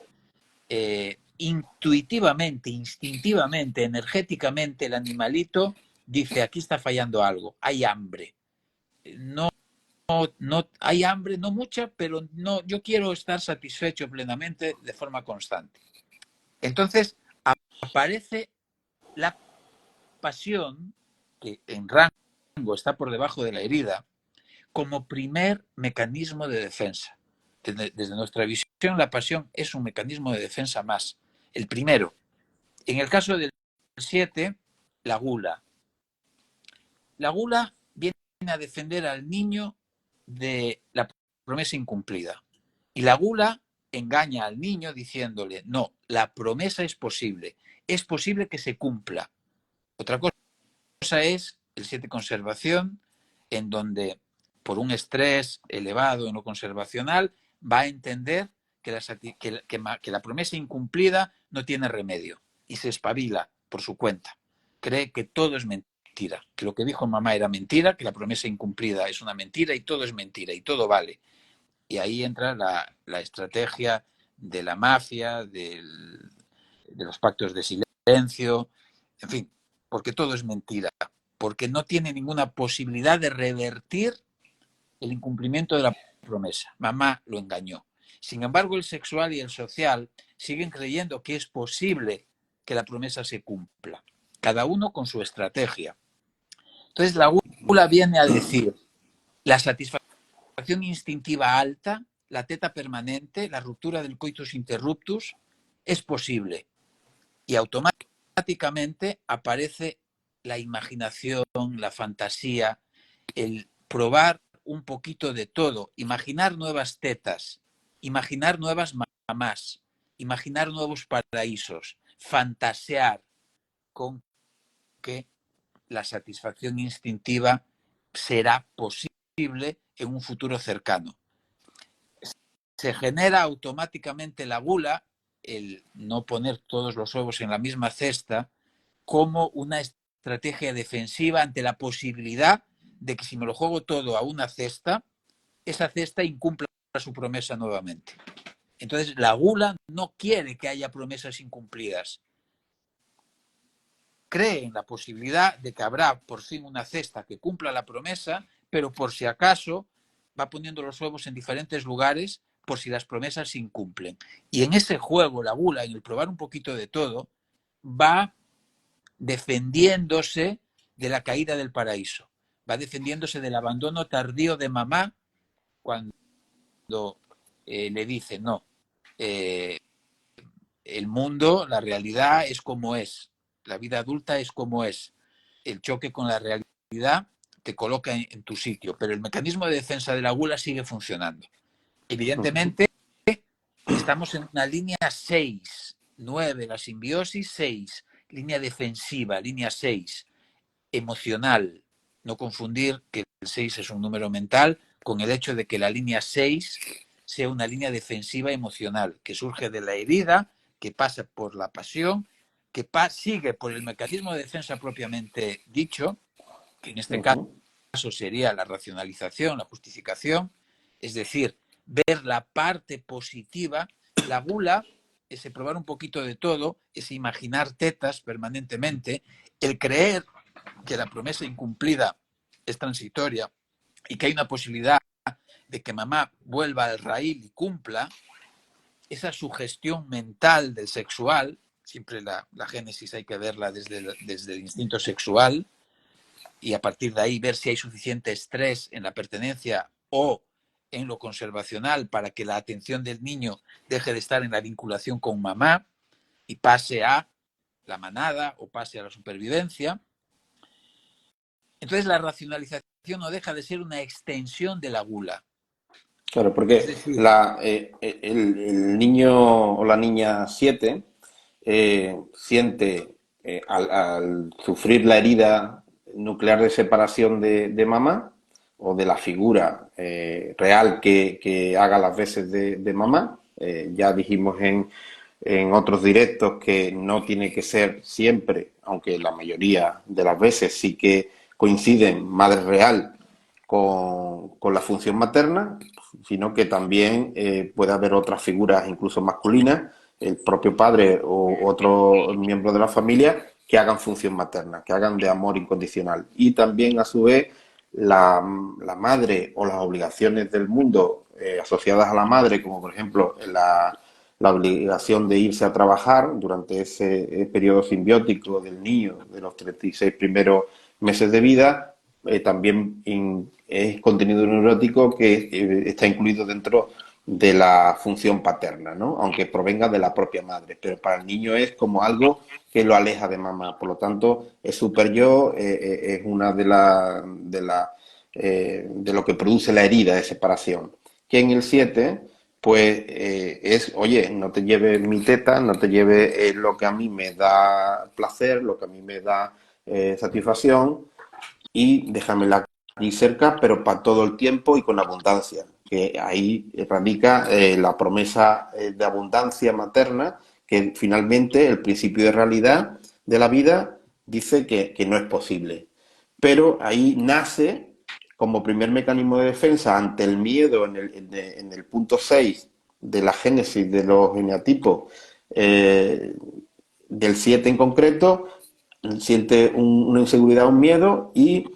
[SPEAKER 2] intuitivamente, instintivamente, energéticamente, el animalito dice, aquí está fallando algo, hay hambre. No, no hay hambre, no mucha, pero no, yo quiero estar satisfecho plenamente de forma constante. Entonces aparece la pasión, que en rango está por debajo de la herida, como primer mecanismo de defensa. Desde nuestra visión, la pasión es un mecanismo de defensa más, el primero. En el caso del 7, la gula. La gula viene a defender al niño de la promesa incumplida. Y la gula engaña al niño diciéndole, no, la promesa es posible que se cumpla. Otra cosa es el 7 conservación, en donde por un estrés elevado en lo conservacional va a entender que la promesa incumplida no tiene remedio y se espabila por su cuenta. Cree que todo es mentira, que lo que dijo mamá era mentira, que la promesa incumplida es una mentira y todo es mentira y todo vale. Y ahí entra la estrategia de la mafia, de los pactos de silencio, en fin, porque todo es mentira, porque no tiene ninguna posibilidad de revertir el incumplimiento de la promesa. Mamá lo engañó. Sin embargo, el sexual y el social siguen creyendo que es posible que la promesa se cumpla, cada uno con su estrategia. Entonces, la gula viene a decir la satisfacción instintiva alta, la teta permanente, la ruptura del coitus interruptus, es posible. Y automáticamente aparece la imaginación, la fantasía, el probar un poquito de todo, imaginar nuevas tetas, imaginar nuevas mamás, imaginar nuevos paraísos, fantasear con que la satisfacción instintiva será posible en un futuro cercano. Se genera automáticamente la gula, el no poner todos los huevos en la misma cesta, como una estrategia defensiva ante la posibilidad de que si me lo juego todo a una cesta, esa cesta incumpla su promesa nuevamente. Entonces, la gula no quiere que haya promesas incumplidas. Cree en la posibilidad de que habrá por fin una cesta que cumpla la promesa, pero por si acaso va poniendo los huevos en diferentes lugares por si las promesas se incumplen. Y en ese juego, la gula, en el probar un poquito de todo, va defendiéndose de la caída del paraíso, va defendiéndose del abandono tardío de mamá cuando le dice, no, el mundo, la realidad es como es, la vida adulta es como es, el choque con la realidad te coloca en tu sitio, pero el mecanismo de defensa de la gula sigue funcionando. Evidentemente, estamos en una línea 6, 9, la simbiosis 6, línea defensiva, línea 6, emocional. No confundir que el 6 es un número mental con el hecho de que la línea 6 sea una línea defensiva emocional, que surge de la herida, que pasa por la pasión, que sigue por el mecanismo de defensa propiamente dicho, que en este caso sería la racionalización, la justificación, es decir, ver la parte positiva. La gula, ese probar un poquito de todo, ese imaginar tetas permanentemente, el creer que la promesa incumplida es transitoria y que hay una posibilidad de que mamá vuelva al raíl y cumpla, esa sugestión mental del sexual, siempre la génesis hay que verla desde el instinto sexual, y a partir de ahí ver si hay suficiente estrés en la pertenencia o en lo conservacional para que la atención del niño deje de estar en la vinculación con mamá y pase a la manada o pase a la supervivencia. Entonces la racionalización no deja de ser una extensión de la gula.
[SPEAKER 1] Claro,
[SPEAKER 2] Es
[SPEAKER 1] porque
[SPEAKER 2] decir,
[SPEAKER 1] el niño o la niña 7 siente, al sufrir la herida nuclear de separación de mamá o de la figura real que haga las veces de mamá, ya dijimos en otros directos que no tiene que ser siempre, aunque la mayoría de las veces sí que coinciden madre real con la función materna, sino que también puede haber otras figuras, incluso masculinas, el propio padre o otro miembro de la familia, que hagan función materna, que hagan de amor incondicional. Y también, a su vez, la madre o las obligaciones del mundo asociadas a la madre, como por ejemplo la obligación de irse a trabajar durante ese periodo simbiótico del niño, de los 36 primeros meses de vida, también es contenido neurótico que está incluido dentro de la función paterna, ¿no? Aunque provenga de la propia madre, pero para el niño es como algo que lo aleja de mamá, por lo tanto es super yo, es una de lo que produce la herida de separación, que en el 7 pues es, oye, no te lleves mi teta, no te lleves lo que a mí me da placer, lo que a mí me da satisfacción, y déjame la allí cerca, pero para todo el tiempo y con abundancia. Que ahí radica la promesa de abundancia materna, que finalmente el principio de realidad de la vida dice que no es posible. Pero ahí nace como primer mecanismo de defensa ante el miedo en el punto 6 de la génesis de los eneatipos, del 7 en concreto, siente una inseguridad, un miedo y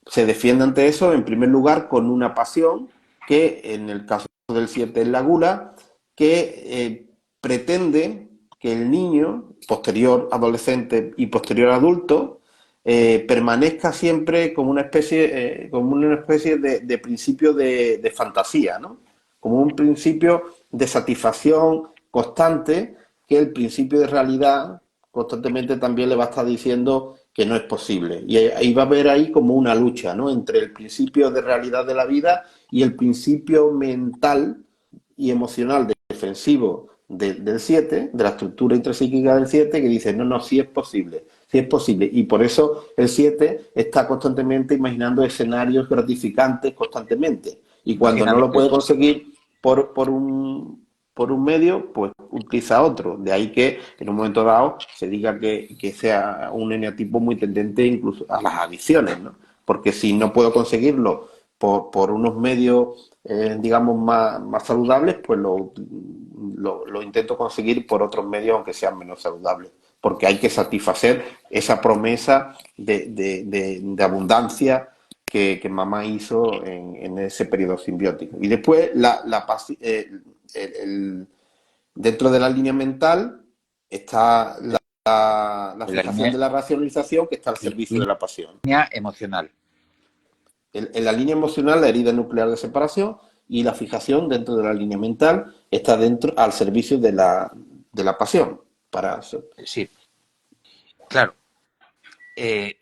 [SPEAKER 1] se defiende ante eso en primer lugar con una pasión que en el caso del 7 es la gula, que pretende que el niño, posterior adolescente y posterior adulto, permanezca siempre como una especie de principio de fantasía, ¿no? Como un principio de satisfacción constante que el principio de realidad constantemente también le va a estar diciendo que no es posible. Y ahí va a haber ahí como una lucha, ¿no? Entre el principio de realidad de la vida y el principio mental y emocional defensivo del 7, de la estructura intrapsíquica del 7, que dice, no, no, sí es posible, sí es posible. Y por eso el 7 está constantemente imaginando escenarios gratificantes constantemente. Y cuando no lo puede
[SPEAKER 2] Imaginarios.
[SPEAKER 1] conseguir por un medio, pues utiliza otro. De ahí que en un momento dado se diga que sea un eneatipo muy tendente incluso a las adicciones, ¿no? Porque si no puedo conseguirlo por unos medios, digamos, más saludables, pues lo intento conseguir por otros medios, aunque sean menos saludables. Porque hay que satisfacer esa promesa de abundancia que mamá hizo en ese periodo simbiótico. Y después, el, dentro de la línea mental está la
[SPEAKER 2] En la
[SPEAKER 1] fijación
[SPEAKER 2] línea,
[SPEAKER 1] de la racionalización que está al
[SPEAKER 2] la
[SPEAKER 1] servicio de la pasión.
[SPEAKER 2] línea emocional.
[SPEAKER 1] En la línea emocional, la herida nuclear de separación y la fijación dentro de la línea mental está dentro al servicio de la pasión.
[SPEAKER 2] Sí, claro. Eh,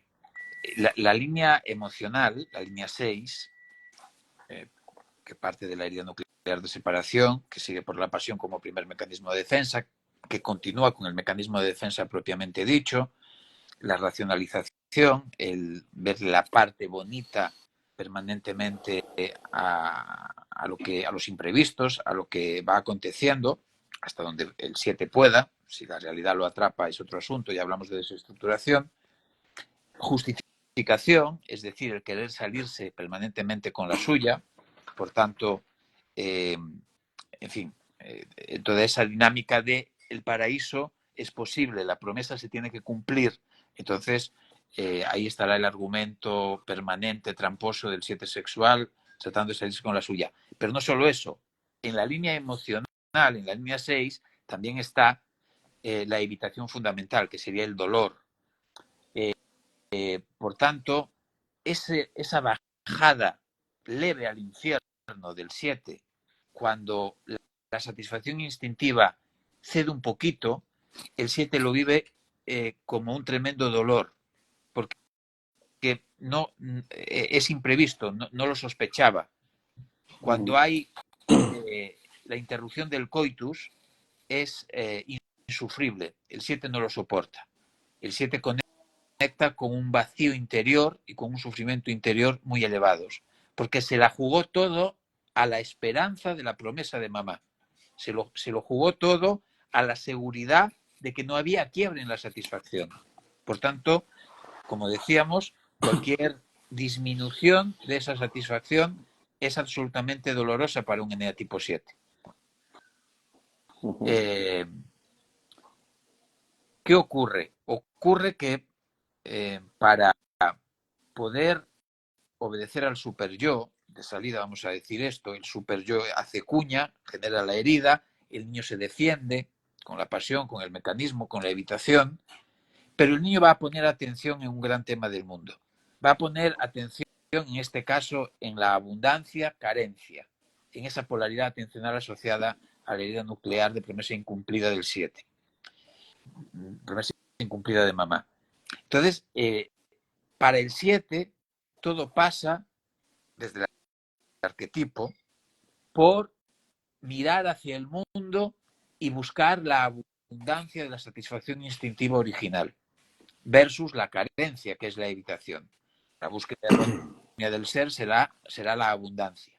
[SPEAKER 2] la línea emocional, la línea 6, eh, que parte de la herida nuclear de separación, que sigue por la pasión como primer mecanismo de defensa, que continúa con el mecanismo de defensa propiamente dicho, la racionalización, el ver la parte bonita permanentemente a los imprevistos, a lo que va aconteciendo, hasta donde el 7 pueda. Si la realidad lo atrapa es otro asunto, ya hablamos de desestructuración. Justificación, es decir, el querer salirse permanentemente con la suya. Por tanto, en fin, toda esa dinámica de el paraíso es posible, la promesa se tiene que cumplir. Entonces, ahí estará el argumento permanente, tramposo del 7 sexual, tratando de salirse con la suya. Pero no solo eso, en la línea emocional, en la línea 6, también está la evitación fundamental, que sería el dolor. Por tanto, esa bajada leve al infierno del 7, cuando la satisfacción instintiva cede un poquito, el 7 lo vive como un tremendo dolor, porque no es imprevisto, no lo sospechaba. Cuando hay la interrupción del coitus, es insufrible. El 7 no lo soporta. El 7 conecta con un vacío interior y con un sufrimiento interior muy elevados, porque se la jugó todo a la esperanza de la promesa de mamá. Se lo jugó todo a la seguridad de que no había quiebre en la satisfacción. Por tanto, como decíamos, cualquier disminución de esa satisfacción es absolutamente dolorosa para un eneatipo 7. Eh, ¿Qué ocurre? Ocurre que para poder obedecer al super yo, de salida vamos a decir esto, el super yo hace cuña, genera la herida, el niño se defiende con la pasión, con el mecanismo, con la evitación, pero el niño va a poner atención en un gran tema del mundo. Va a poner atención, en este caso, en la abundancia, carencia, en esa polaridad atencional asociada a la herida nuclear de promesa incumplida del 7, promesa incumplida de mamá. Entonces, para el 7, todo pasa desde el arquetipo por mirar hacia el mundo y buscar la abundancia de la satisfacción instintiva original versus la carencia, que es la evitación, la búsqueda del ser será la abundancia.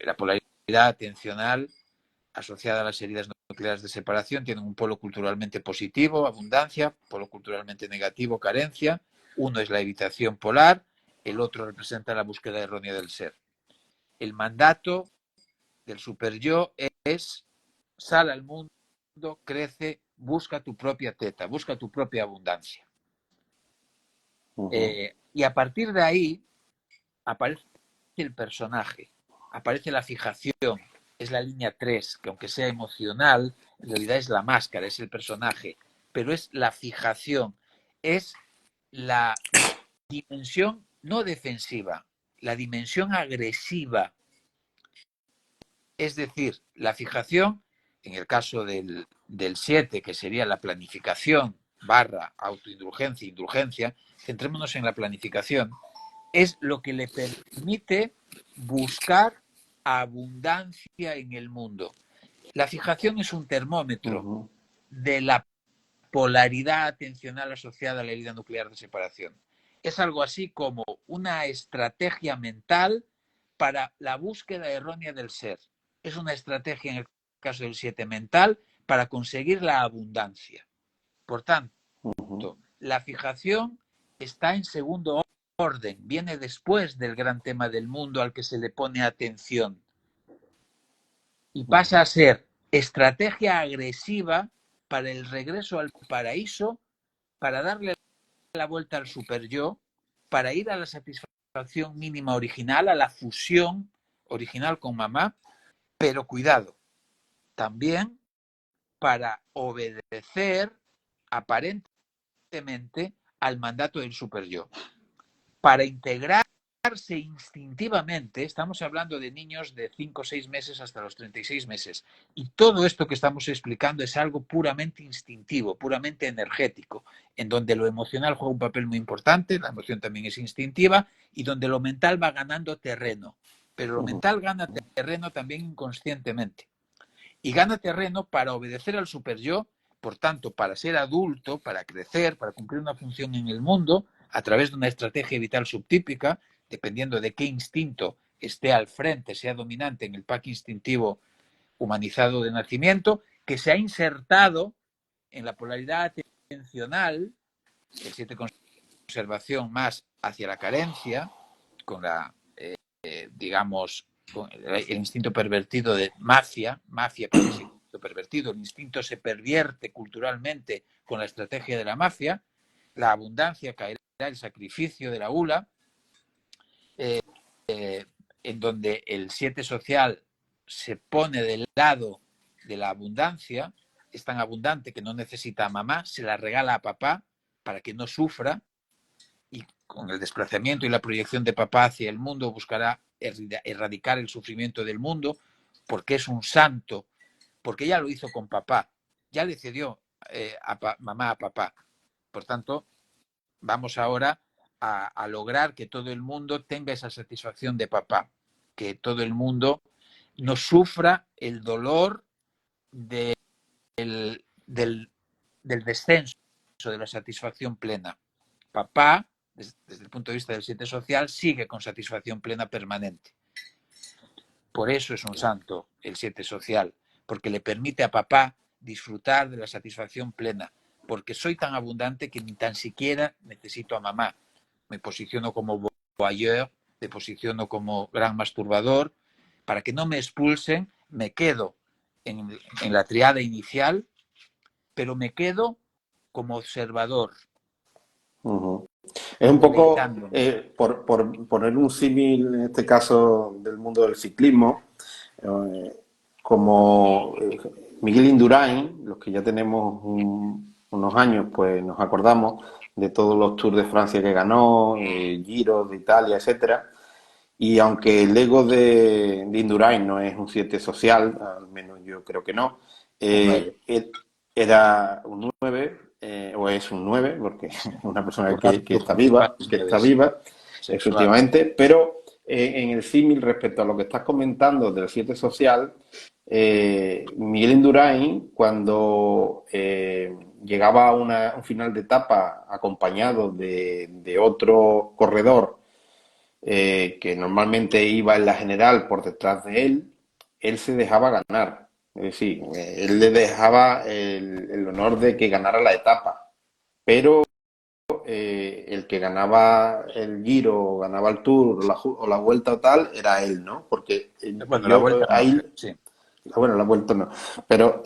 [SPEAKER 2] La polaridad atencional asociada a las heridas nucleares de separación tiene un polo culturalmente positivo, abundancia, polo culturalmente negativo, carencia. Uno es la evitación polar, el otro representa la búsqueda errónea del ser. El mandato del superyo es: sal al mundo, crece, busca tu propia teta, busca tu propia abundancia. Y a partir de ahí aparece el personaje, aparece la fijación, es la línea 3, que aunque sea emocional, en realidad es la máscara, es el personaje, pero es la fijación, es la dimensión no defensiva, la dimensión agresiva. Es decir, la fijación, en el caso del 7, que sería la planificación barra autoindulgencia, indulgencia, centrémonos en la planificación, es lo que le permite buscar abundancia en el mundo. La fijación es un termómetro de la polaridad atencional asociada a la herida nuclear de separación. Es algo así como una estrategia mental para la búsqueda errónea del ser. Es una estrategia, en el caso del 7 mental, para conseguir la abundancia. Por tanto, la fijación está en segundo orden, viene después del gran tema del mundo al que se le pone atención y pasa a ser estrategia agresiva para el regreso al paraíso, para darle la vuelta al superyo, para ir a la satisfacción mínima original, a la fusión original con mamá, pero cuidado, también para obedecer aparentemente al mandato del superyo, para integrarse instintivamente. Estamos hablando de niños de 5 o 6 meses hasta los 36 meses. Y todo esto que estamos explicando es algo puramente instintivo, puramente energético, en donde lo emocional juega un papel muy importante, la emoción también es instintiva, y donde lo mental va ganando terreno. Pero lo mental gana terreno también inconscientemente. Y gana terreno para obedecer al superyo, por tanto, para ser adulto, para crecer, para cumplir una función en el mundo, a través de una estrategia vital subtípica, dependiendo de qué instinto esté al frente, sea dominante en el pack instintivo humanizado de nacimiento, que se ha insertado en la polaridad atencional, el 7 conservación más hacia la carencia, con la, digamos, con el instinto pervertido de mafia para el instinto pervertido, el instinto se pervierte culturalmente con la estrategia de la mafia, la abundancia caerá, el sacrificio de la hula, en donde el 7 social se pone del lado de la abundancia, es tan abundante que no necesita a mamá, se la regala a papá para que no sufra, y con el desplazamiento y la proyección de papá hacia el mundo buscará erradicar el sufrimiento del mundo, porque es un santo, porque ya lo hizo con papá, ya le cedió mamá a papá. Por tanto, vamos ahora a lograr que todo el mundo tenga esa satisfacción de papá, que todo el mundo no sufra el dolor del, del descenso de la satisfacción plena. Papá, desde el punto de vista del 7 social, sigue con satisfacción plena permanente. Por eso es un santo el 7 social, porque le permite a papá disfrutar de la satisfacción plena, porque soy tan abundante que ni tan siquiera necesito a mamá. Me posiciono como voyeur, me posiciono como gran masturbador, para que no me expulsen, me quedo en la triada inicial, pero me quedo como observador.
[SPEAKER 1] Es un poco, por poner un símil, en este caso del mundo del ciclismo, como Miguel Indurain, los que ya tenemos unos años, pues nos acordamos de todos los Tours de Francia que ganó, Giros de Italia, etcétera. Y aunque el ego de Indurain no es un 7 social, al menos yo creo que no, él era un 9, o es un 9, porque es una persona que está viva, efectivamente, pero en el símil respecto a lo que estás comentando del 7 social, Miguel Indurain, cuando llegaba a un final de etapa acompañado de otro corredor, que normalmente iba en la general por detrás de él se dejaba ganar. Es decir, él le dejaba el honor de que ganara la etapa, pero el que ganaba el Giro, o ganaba el Tour, o la Vuelta o tal, era él, ¿no? Porque
[SPEAKER 2] Bueno, la
[SPEAKER 1] yo
[SPEAKER 2] vuelta no,
[SPEAKER 1] ahí,
[SPEAKER 2] pero sí.
[SPEAKER 1] bueno, la Vuelta no, pero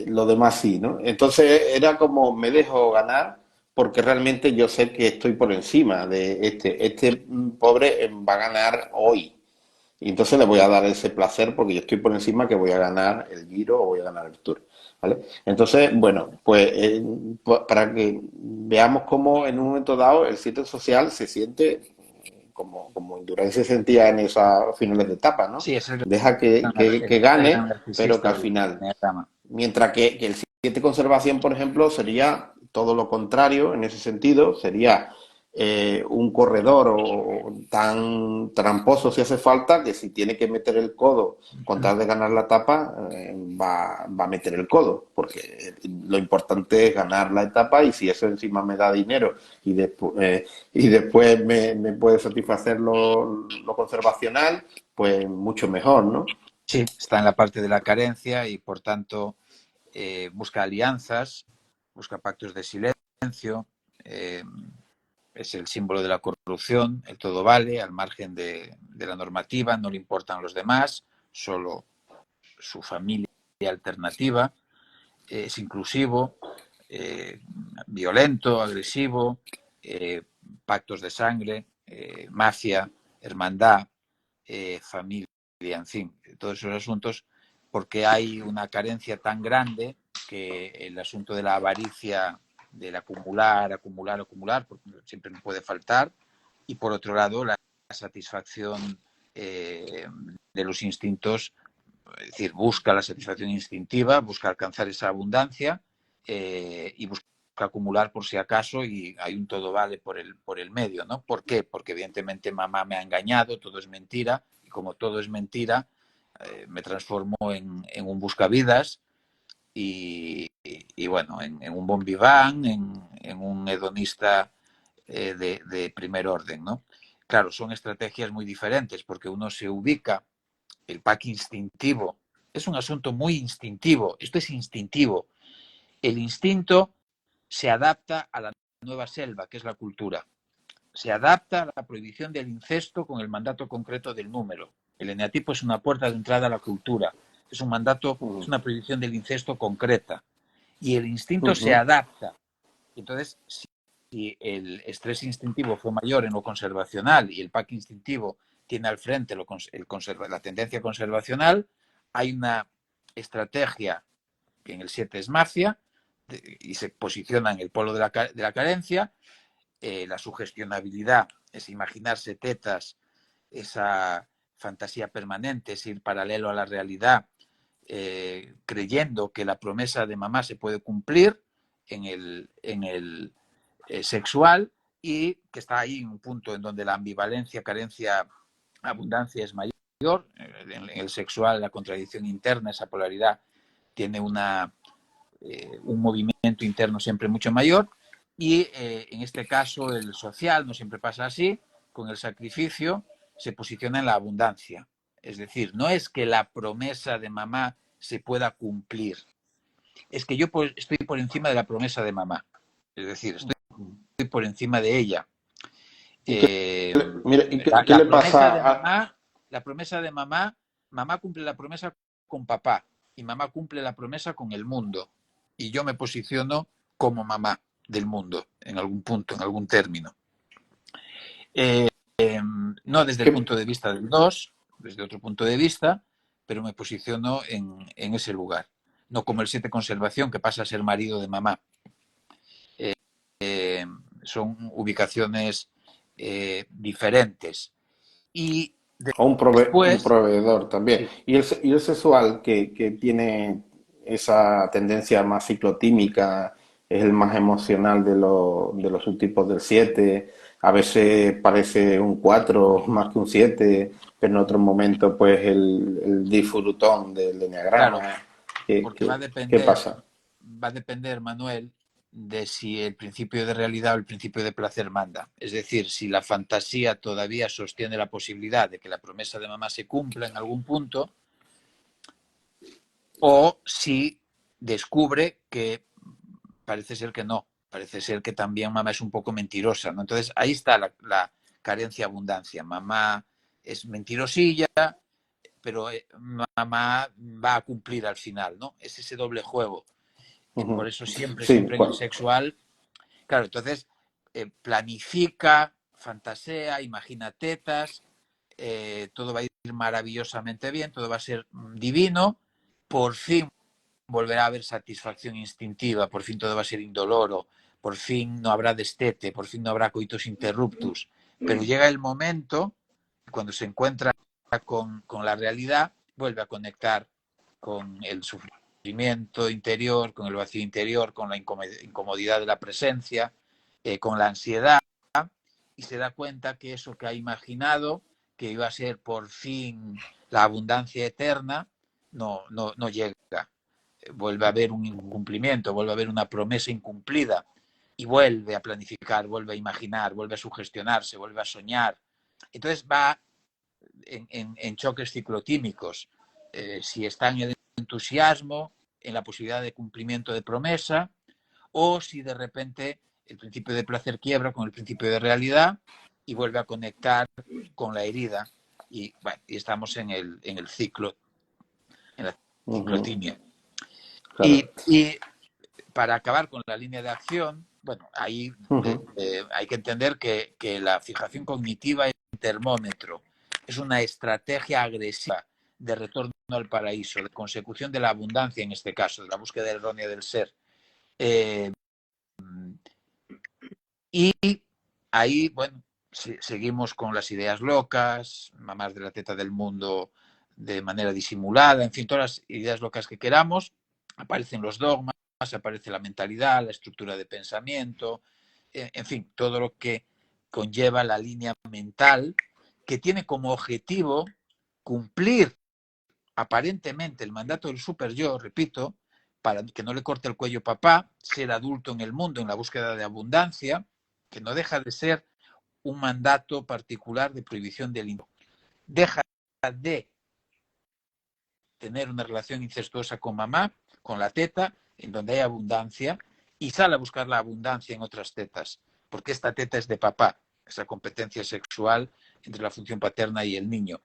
[SPEAKER 1] lo demás sí, ¿no? Entonces era como me dejo ganar porque realmente yo sé que estoy por encima de este pobre va a ganar hoy. Y entonces le voy a dar ese placer porque yo estoy por encima que voy a ganar el Giro o voy a ganar el Tour. ¿Vale? Entonces, bueno, pues para que veamos cómo en un momento dado el sitio social se siente como Indurain se sentía en esas finales de etapa, ¿no?
[SPEAKER 2] Sí, es
[SPEAKER 1] Deja que
[SPEAKER 2] el gran
[SPEAKER 1] gane, pero que
[SPEAKER 2] narcisista
[SPEAKER 1] al
[SPEAKER 2] del
[SPEAKER 1] final,
[SPEAKER 2] enneagrama.
[SPEAKER 1] mientras que el 7 conservación, por ejemplo, sería todo lo contrario en ese sentido, sería un corredor o tan tramposo si hace falta que si tiene que meter el codo con tal de ganar la etapa, va a meter el codo, porque lo importante es ganar la etapa y si eso encima me da dinero y después me puede satisfacer lo conservacional, pues mucho mejor, ¿no?
[SPEAKER 2] Sí, está en la parte de la carencia y por tanto busca alianzas, busca pactos de silencio, eh, es el símbolo de la corrupción, el todo vale, al margen de la normativa, no le importan los demás, solo su familia alternativa, es inclusivo, eh, violento, agresivo, eh, pactos de sangre, mafia, hermandad, familia, en fin, todos esos asuntos, porque hay una carencia tan grande que el asunto de la avaricia, del acumular, porque siempre no puede faltar, y por otro lado la satisfacción de los instintos, es decir, busca la satisfacción instintiva, busca alcanzar esa abundancia y busca acumular por si acaso y hay un todo vale por el medio, ¿no? ¿Por qué? Porque evidentemente mamá me ha engañado, todo es mentira y como todo es mentira, me transformo en un buscavidas y bueno, en un bon vivant, en un hedonista de primer orden, ¿no? Claro, son estrategias muy diferentes porque uno se ubica, el pack instintivo, es un asunto muy instintivo, esto es instintivo. El instinto se adapta a la nueva selva, que es la cultura. Se adapta a la prohibición del incesto con el mandato concreto del número. El eneatipo es una puerta de entrada a la cultura. Es un mandato, es una prohibición del incesto concreta. Y el instinto se adapta. Entonces, si el estrés instintivo fue mayor en lo conservacional y el pack instintivo tiene al frente la tendencia conservacional, hay una estrategia que en el 7 es mafia y se posiciona en el polo de la carencia. La sugestionabilidad es imaginarse tetas, esa fantasía permanente, es ir paralelo a la realidad, creyendo que la promesa de mamá se puede cumplir en el sexual y que está ahí un punto en donde la ambivalencia, carencia, abundancia es mayor. En el sexual, la contradicción interna, esa polaridad, tiene un movimiento interno siempre mucho mayor. Y en este caso, el social no siempre pasa así. Con el sacrificio se posiciona en la abundancia. Es decir, no es que la promesa de mamá se pueda cumplir, es que yo estoy por encima de la promesa de mamá. Es decir, estoy por encima de ella.
[SPEAKER 1] ¿Y qué,
[SPEAKER 2] Eh,
[SPEAKER 1] mira, qué
[SPEAKER 2] la
[SPEAKER 1] le
[SPEAKER 2] promesa
[SPEAKER 1] pasa
[SPEAKER 2] de
[SPEAKER 1] a...
[SPEAKER 2] mamá, mamá cumple la promesa con papá y mamá cumple la promesa con el mundo. Y yo me posiciono como mamá del mundo, en algún punto, en algún término. Eh, no desde el
[SPEAKER 1] qué-
[SPEAKER 2] punto de vista del dos, desde otro punto de vista, pero me posiciono en ese lugar. No como el 7 conservación, que pasa a ser marido de mamá. Eh, son ubicaciones diferentes. Y
[SPEAKER 1] o un
[SPEAKER 2] después,
[SPEAKER 1] proveedor también.
[SPEAKER 2] sí,
[SPEAKER 1] Y el sexual que tiene esa tendencia más ciclotímica, es el más emocional de los subtipos del 7. A veces parece un 4 más que un 7, pero en otros momentos pues el disfrutón del
[SPEAKER 2] claro,
[SPEAKER 1] enneagrama. ¿Qué,
[SPEAKER 2] porque
[SPEAKER 1] qué, qué pasa?
[SPEAKER 2] va a depender, Manuel, de si el principio de realidad o el principio de placer manda. Es decir, si la fantasía todavía sostiene la posibilidad de que la promesa de mamá se cumpla en algún punto, o si descubre que parece ser que no, parece ser que también mamá es un poco mentirosa, ¿no? Entonces ahí está la carencia abundancia. Mamá es mentirosilla, pero mamá va a cumplir al final, ¿no? Es ese doble juego. Por eso siempre,
[SPEAKER 1] Sí,
[SPEAKER 2] siempre en el sexual, claro, entonces planifica, fantasea, imagina tetas, todo va a ir maravillosamente bien, todo va a ser divino, por fin volverá a haber satisfacción instintiva, por fin todo va a ser indoloro, por fin no habrá destete, por fin no habrá coitus interruptus, pero llega el momento, cuando se encuentra con la realidad, vuelve a conectar con el sufrimiento interior, con el vacío interior, con la incomodidad de la presencia, con la ansiedad, y se da cuenta que eso que ha imaginado, que iba a ser por fin la abundancia eterna, no llega. Vuelve a haber un incumplimiento, vuelve a haber una promesa incumplida y vuelve a planificar, vuelve a imaginar, vuelve a sugestionarse, vuelve a soñar. Entonces va en choques ciclotímicos. Si está en el entusiasmo, en la posibilidad de cumplimiento de promesa, o si de repente el principio de placer quiebra con el principio de realidad y vuelve a conectar con la herida. Y, bueno, y estamos en el ciclo, en la ciclotimia.
[SPEAKER 1] claro.
[SPEAKER 2] Y para acabar con la línea de acción, bueno, ahí hay que entender que la fijación cognitiva es un termómetro, es una estrategia agresiva de retorno al paraíso, de consecución de la abundancia en este caso, de la búsqueda errónea del ser. Y ahí, bueno, seguimos con las ideas locas, mamás de la teta del mundo de manera disimulada, en fin, todas las ideas locas que queramos, aparecen los dogmas, aparece la mentalidad, la estructura de pensamiento, en fin, todo lo que conlleva la línea mental que tiene como objetivo cumplir aparentemente el mandato del super yo, repito, para que no le corte el cuello papá, ser adulto en el mundo en la búsqueda de abundancia, que no deja de ser un mandato particular de prohibición del niño. Deja de tener una relación incestuosa con mamá, con la teta, en donde hay abundancia, y sale a buscar la abundancia en otras tetas, porque esta teta es de papá, esa competencia sexual entre la función paterna y el niño.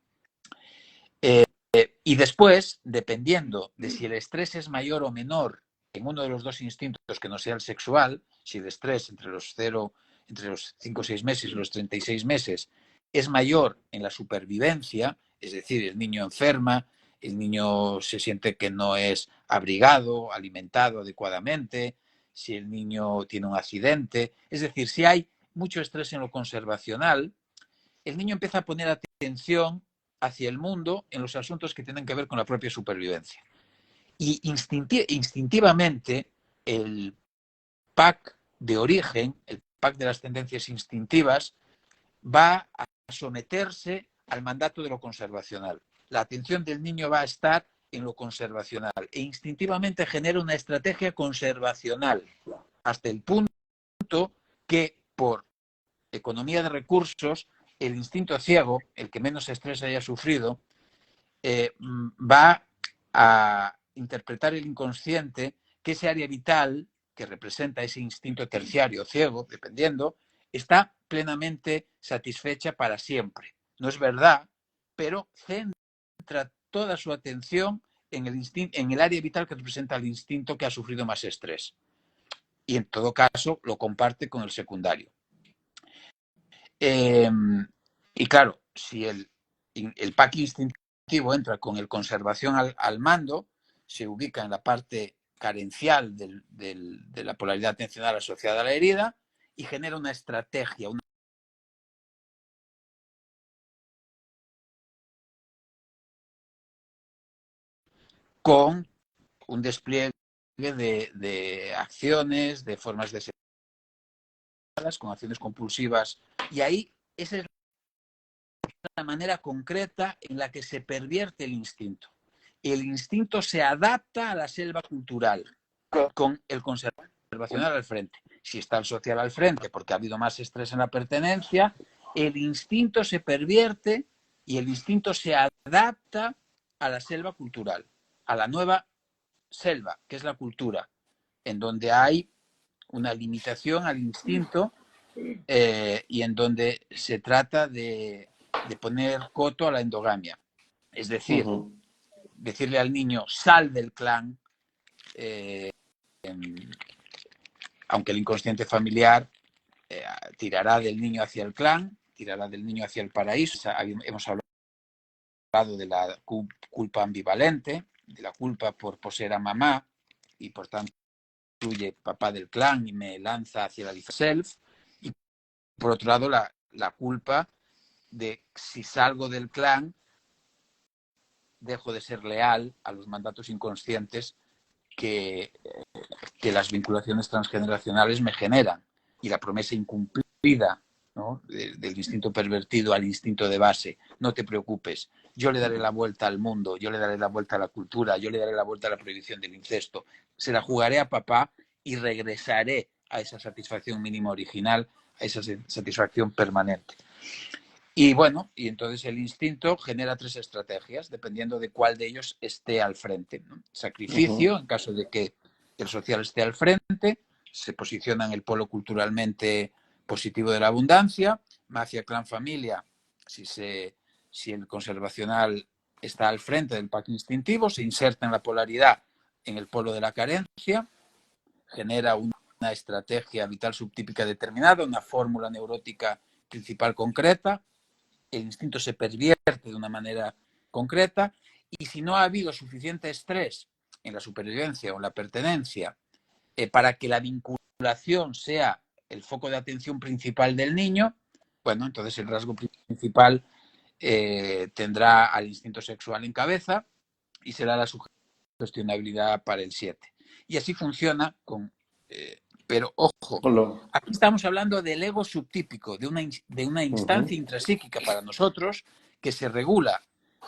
[SPEAKER 2] Y después, dependiendo de si el estrés es mayor o menor en uno de los dos instintos que no sea el sexual, si el estrés entre los 5 o 6 meses y los 36 meses es mayor en la supervivencia, es decir, el niño enferma, el niño se siente que no es abrigado, alimentado adecuadamente, si el niño tiene un accidente, es decir, si hay mucho estrés en lo conservacional, el niño empieza a poner atención hacia el mundo en los asuntos que tienen que ver con la propia supervivencia. Y instintivamente el pack de origen, el pack de las tendencias instintivas, va a someterse al mandato de lo conservacional. La atención del niño va a estar en lo conservacional e instintivamente genera una estrategia conservacional hasta el punto que por economía de recursos el instinto ciego, el que menos estrés haya sufrido, va a interpretar el inconsciente que ese área vital que representa ese instinto terciario ciego, dependiendo, está plenamente satisfecha para siempre. No es verdad, pero centra toda su atención en el área vital que representa el instinto que ha sufrido más estrés. Y en todo caso lo comparte con el secundario. Y claro, si el pack instintivo entra con el conservación al mando, se ubica en la parte carencial de la polaridad atencional asociada a la herida y genera una estrategia, con un despliegue de acciones, de formas deseadas, con acciones compulsivas. Y ahí esa es la manera concreta en la que se pervierte el instinto. El instinto se adapta a la selva cultural con el conservador. conservacional al frente. Si está el social al frente porque ha habido más estrés en la pertenencia, el instinto se pervierte y el instinto se adapta a la selva cultural, a la nueva selva, que es la cultura, en donde hay una limitación al instinto y en donde se trata de poner coto a la endogamia. Es decir, decirle al niño, sal del clan, aunque el inconsciente familiar tirará del niño hacia el clan, tirará del niño hacia el paraíso. Hemos hablado de la culpa ambivalente, de la culpa por poseer a mamá y por tanto incluye papá del clan y me lanza hacia la self. Y por otro lado, la culpa de si salgo del clan, dejo de ser leal a los mandatos inconscientes que las vinculaciones transgeneracionales me generan. Y la promesa incumplida, ¿no?, del instinto pervertido al instinto de base. No te preocupes, yo le daré la vuelta al mundo, yo le daré la vuelta a la cultura, yo le daré la vuelta a la prohibición del incesto. Se la jugaré a papá y regresaré a esa satisfacción mínima original, a esa satisfacción permanente. Y bueno, y entonces el instinto genera tres estrategias, dependiendo de cuál de ellos esté al frente, ¿no? Sacrificio, en caso de que el social esté al frente, se posiciona en el polo culturalmente positivo de la abundancia. Mafia, clan, familia, si el conservacional está al frente del pacto instintivo, se inserta en la polaridad en el polo de la carencia, genera una estrategia vital subtípica determinada, una fórmula neurótica principal concreta. El instinto se pervierte de una manera concreta y si no ha habido suficiente estrés en la supervivencia o en la pertenencia para que la vinculación sea el foco de atención principal del niño, bueno, entonces el rasgo principal tendrá al instinto sexual en cabeza y será la sugestionabilidad para el 7. Y así funciona con... pero ojo, aquí estamos hablando del ego subtípico, de una instancia intrapsíquica para nosotros que se regula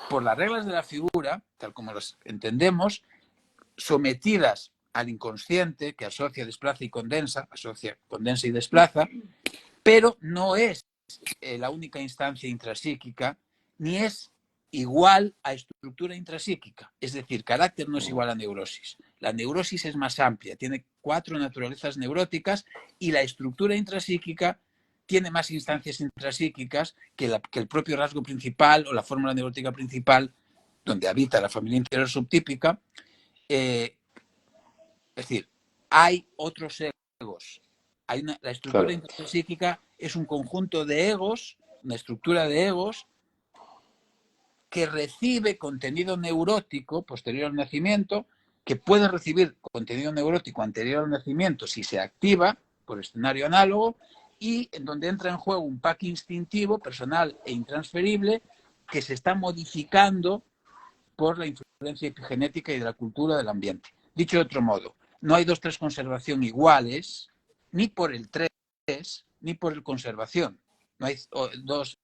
[SPEAKER 2] por las reglas de la figura, tal como las entendemos, sometidas al inconsciente que asocia, desplaza y condensa, asocia, condensa y desplaza, pero no es la única instancia intrapsíquica, ni es igual a estructura intrapsíquica. Es decir, carácter no es igual a neurosis. La neurosis es más amplia, tiene 4 naturalezas neuróticas y la estructura intrapsíquica tiene más instancias intrapsíquicas que el propio rasgo principal o la fórmula neurótica principal donde habita la familia interior subtípica. Es decir, hay otros egos. La estructura intrapsíquica es un conjunto de egos, una estructura de egos que recibe contenido neurótico posterior al nacimiento, que puede recibir contenido neurótico anterior al nacimiento si se activa por escenario análogo y en donde entra en juego un pack instintivo, personal e intransferible que se está modificando por la influencia epigenética y de la cultura del ambiente. Dicho de otro modo, no hay 2-3 conservación iguales, ni por el 3, ni por el conservación. No hay 2-5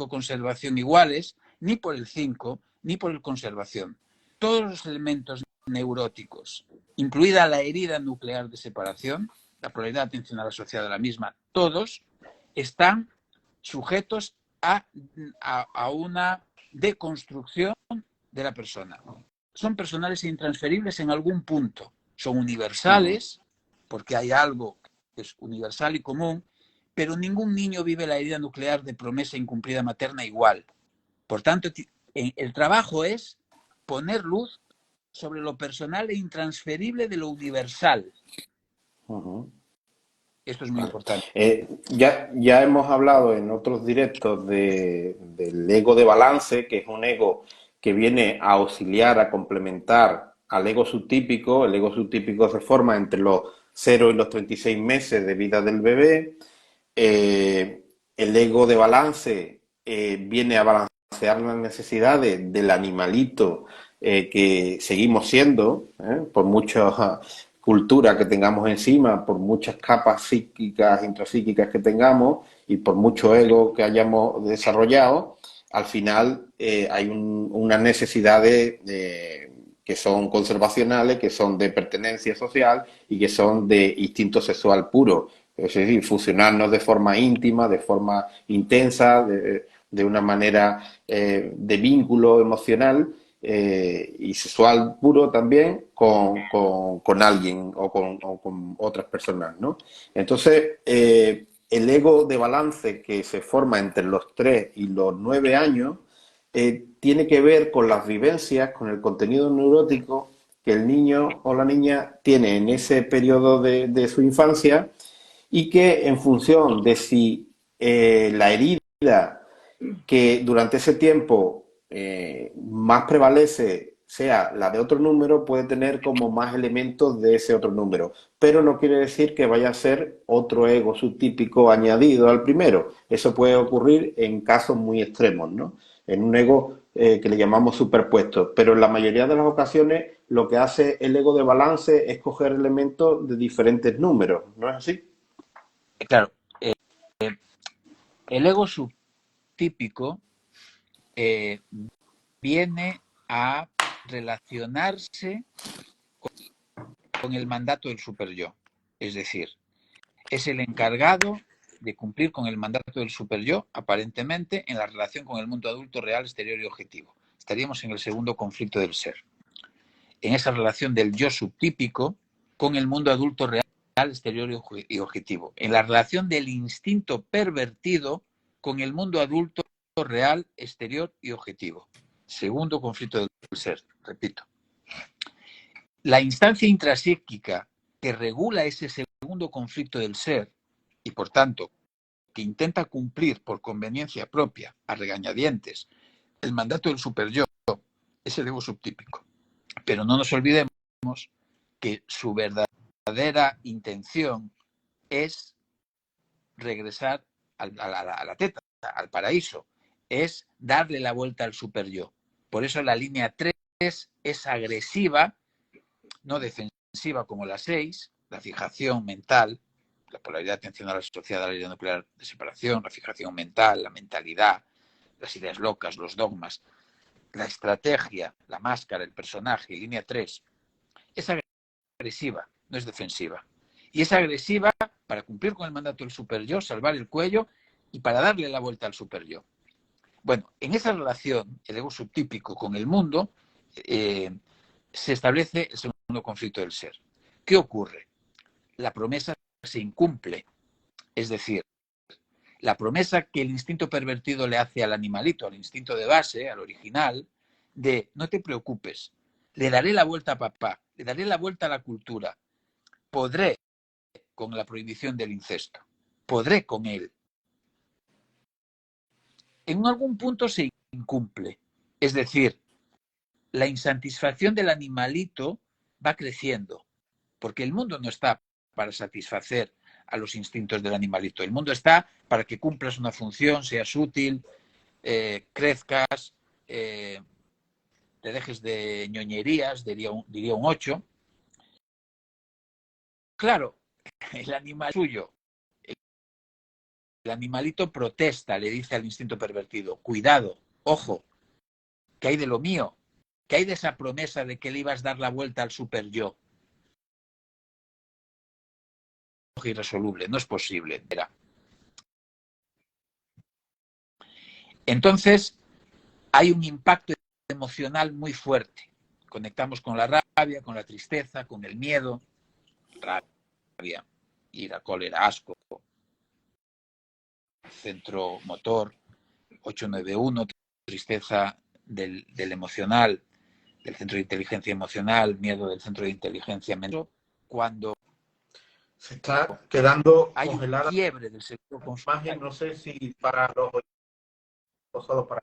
[SPEAKER 2] conservación iguales, ni por el 5, ni por el conservación. Todos los elementos neuróticos, incluida la herida nuclear de separación, la probabilidad atencional asociada a la misma, todos están sujetos a una deconstrucción de la persona. Son personales e intransferibles en algún punto. Son universales, porque hay algo que es universal y común, pero ningún niño vive la herida nuclear de promesa incumplida materna igual. Por tanto, el trabajo es poner luz sobre lo personal e intransferible de lo universal. Esto es muy importante.
[SPEAKER 1] Ya hemos hablado en otros directos del ego de balance, que es un ego que viene a auxiliar, a complementar al ego subtípico. El ego subtípico se forma entre los 0 y los 36 meses de vida del bebé. El ego de balance viene a balancear las necesidades del animalito que seguimos siendo, por mucha cultura que tengamos encima, por muchas capas psíquicas, intrapsíquicas que tengamos y por mucho ego que hayamos desarrollado, al final hay una necesidad que son conservacionales, que son de pertenencia social y que son de instinto sexual puro. Es decir, fusionarnos de forma íntima, de forma intensa, de una manera de vínculo emocional y sexual puro también con alguien o con otras personas, ¿no? Entonces, el ego de balance que se forma entre los 3 y los 9 años tiene que ver con las vivencias, con el contenido neurótico que el niño o la niña tiene en ese periodo de su infancia y que en función de si la herida que durante ese tiempo más prevalece sea la de otro número, puede tener como más elementos de ese otro número. Pero no quiere decir que vaya a ser otro ego subtípico añadido al primero. Eso puede ocurrir en casos muy extremos, ¿no? En un ego que le llamamos superpuesto. Pero en la mayoría de las ocasiones lo que hace el ego de balance es coger elementos de diferentes números, ¿no es así?
[SPEAKER 2] Claro, el ego subtípico eh, viene a relacionarse con el mandato del superyo. Es decir, es el encargado de cumplir con el mandato del superyo, aparentemente, en la relación con el mundo adulto real, exterior y objetivo. Estaríamos en el segundo conflicto del ser. En esa relación del yo subtípico con el mundo adulto real, exterior y objetivo. En la relación del instinto pervertido con el mundo adulto real, exterior y objetivo. Segundo conflicto del ser, repito. La instancia intrapsíquica que regula ese segundo conflicto del ser y, por tanto, que intenta cumplir por conveniencia propia, a regañadientes, el mandato del superyo, es el ego subtípico. Pero no nos olvidemos que su verdadera intención es regresar a la teta, al paraíso, es darle la vuelta al superyo. Por eso la línea 3 es agresiva, no defensiva como la 6, la fijación mental, la polaridad atencional asociada a la idea nuclear de separación, la fijación mental, la mentalidad, las ideas locas, los dogmas, la estrategia, la máscara, el personaje, línea 3, es agresiva, no es defensiva. Y es agresiva para cumplir con el mandato del superyo, salvar el cuello y para darle la vuelta al superyo. Bueno, en esa relación, el ego subtípico con el mundo, se establece el segundo conflicto del ser. ¿Qué ocurre? La promesa se incumple, es decir, la promesa que el instinto pervertido le hace al animalito, al instinto de base, al original, de no te preocupes, le daré la vuelta a papá, le daré la vuelta a la cultura, podré con la prohibición del incesto, podré con él. En algún punto se incumple, es decir, la insatisfacción del animalito va creciendo, porque el mundo no está para satisfacer a los instintos del animalito, el mundo está para que cumplas una función, seas útil, crezcas, te dejes de ñoñerías, diría un 8. Claro, el animal suyo, el animalito protesta, le dice al instinto pervertido, cuidado, ojo, ¿qué hay de lo mío? ¿Qué hay de esa promesa de que le ibas a dar la vuelta al super yo? Irresoluble, no es posible. Era. Entonces, hay un impacto emocional muy fuerte. Conectamos con la rabia, con la tristeza, con el miedo, rabia, ira, cólera, asco, centro motor, 891, tristeza del emocional, del centro de inteligencia emocional, miedo del centro de inteligencia mental. Cuando
[SPEAKER 1] se está quedando
[SPEAKER 2] hay un
[SPEAKER 1] congelada
[SPEAKER 2] quiebre del sector
[SPEAKER 1] la imagen,
[SPEAKER 2] consumo,
[SPEAKER 1] no sé si para los o solo para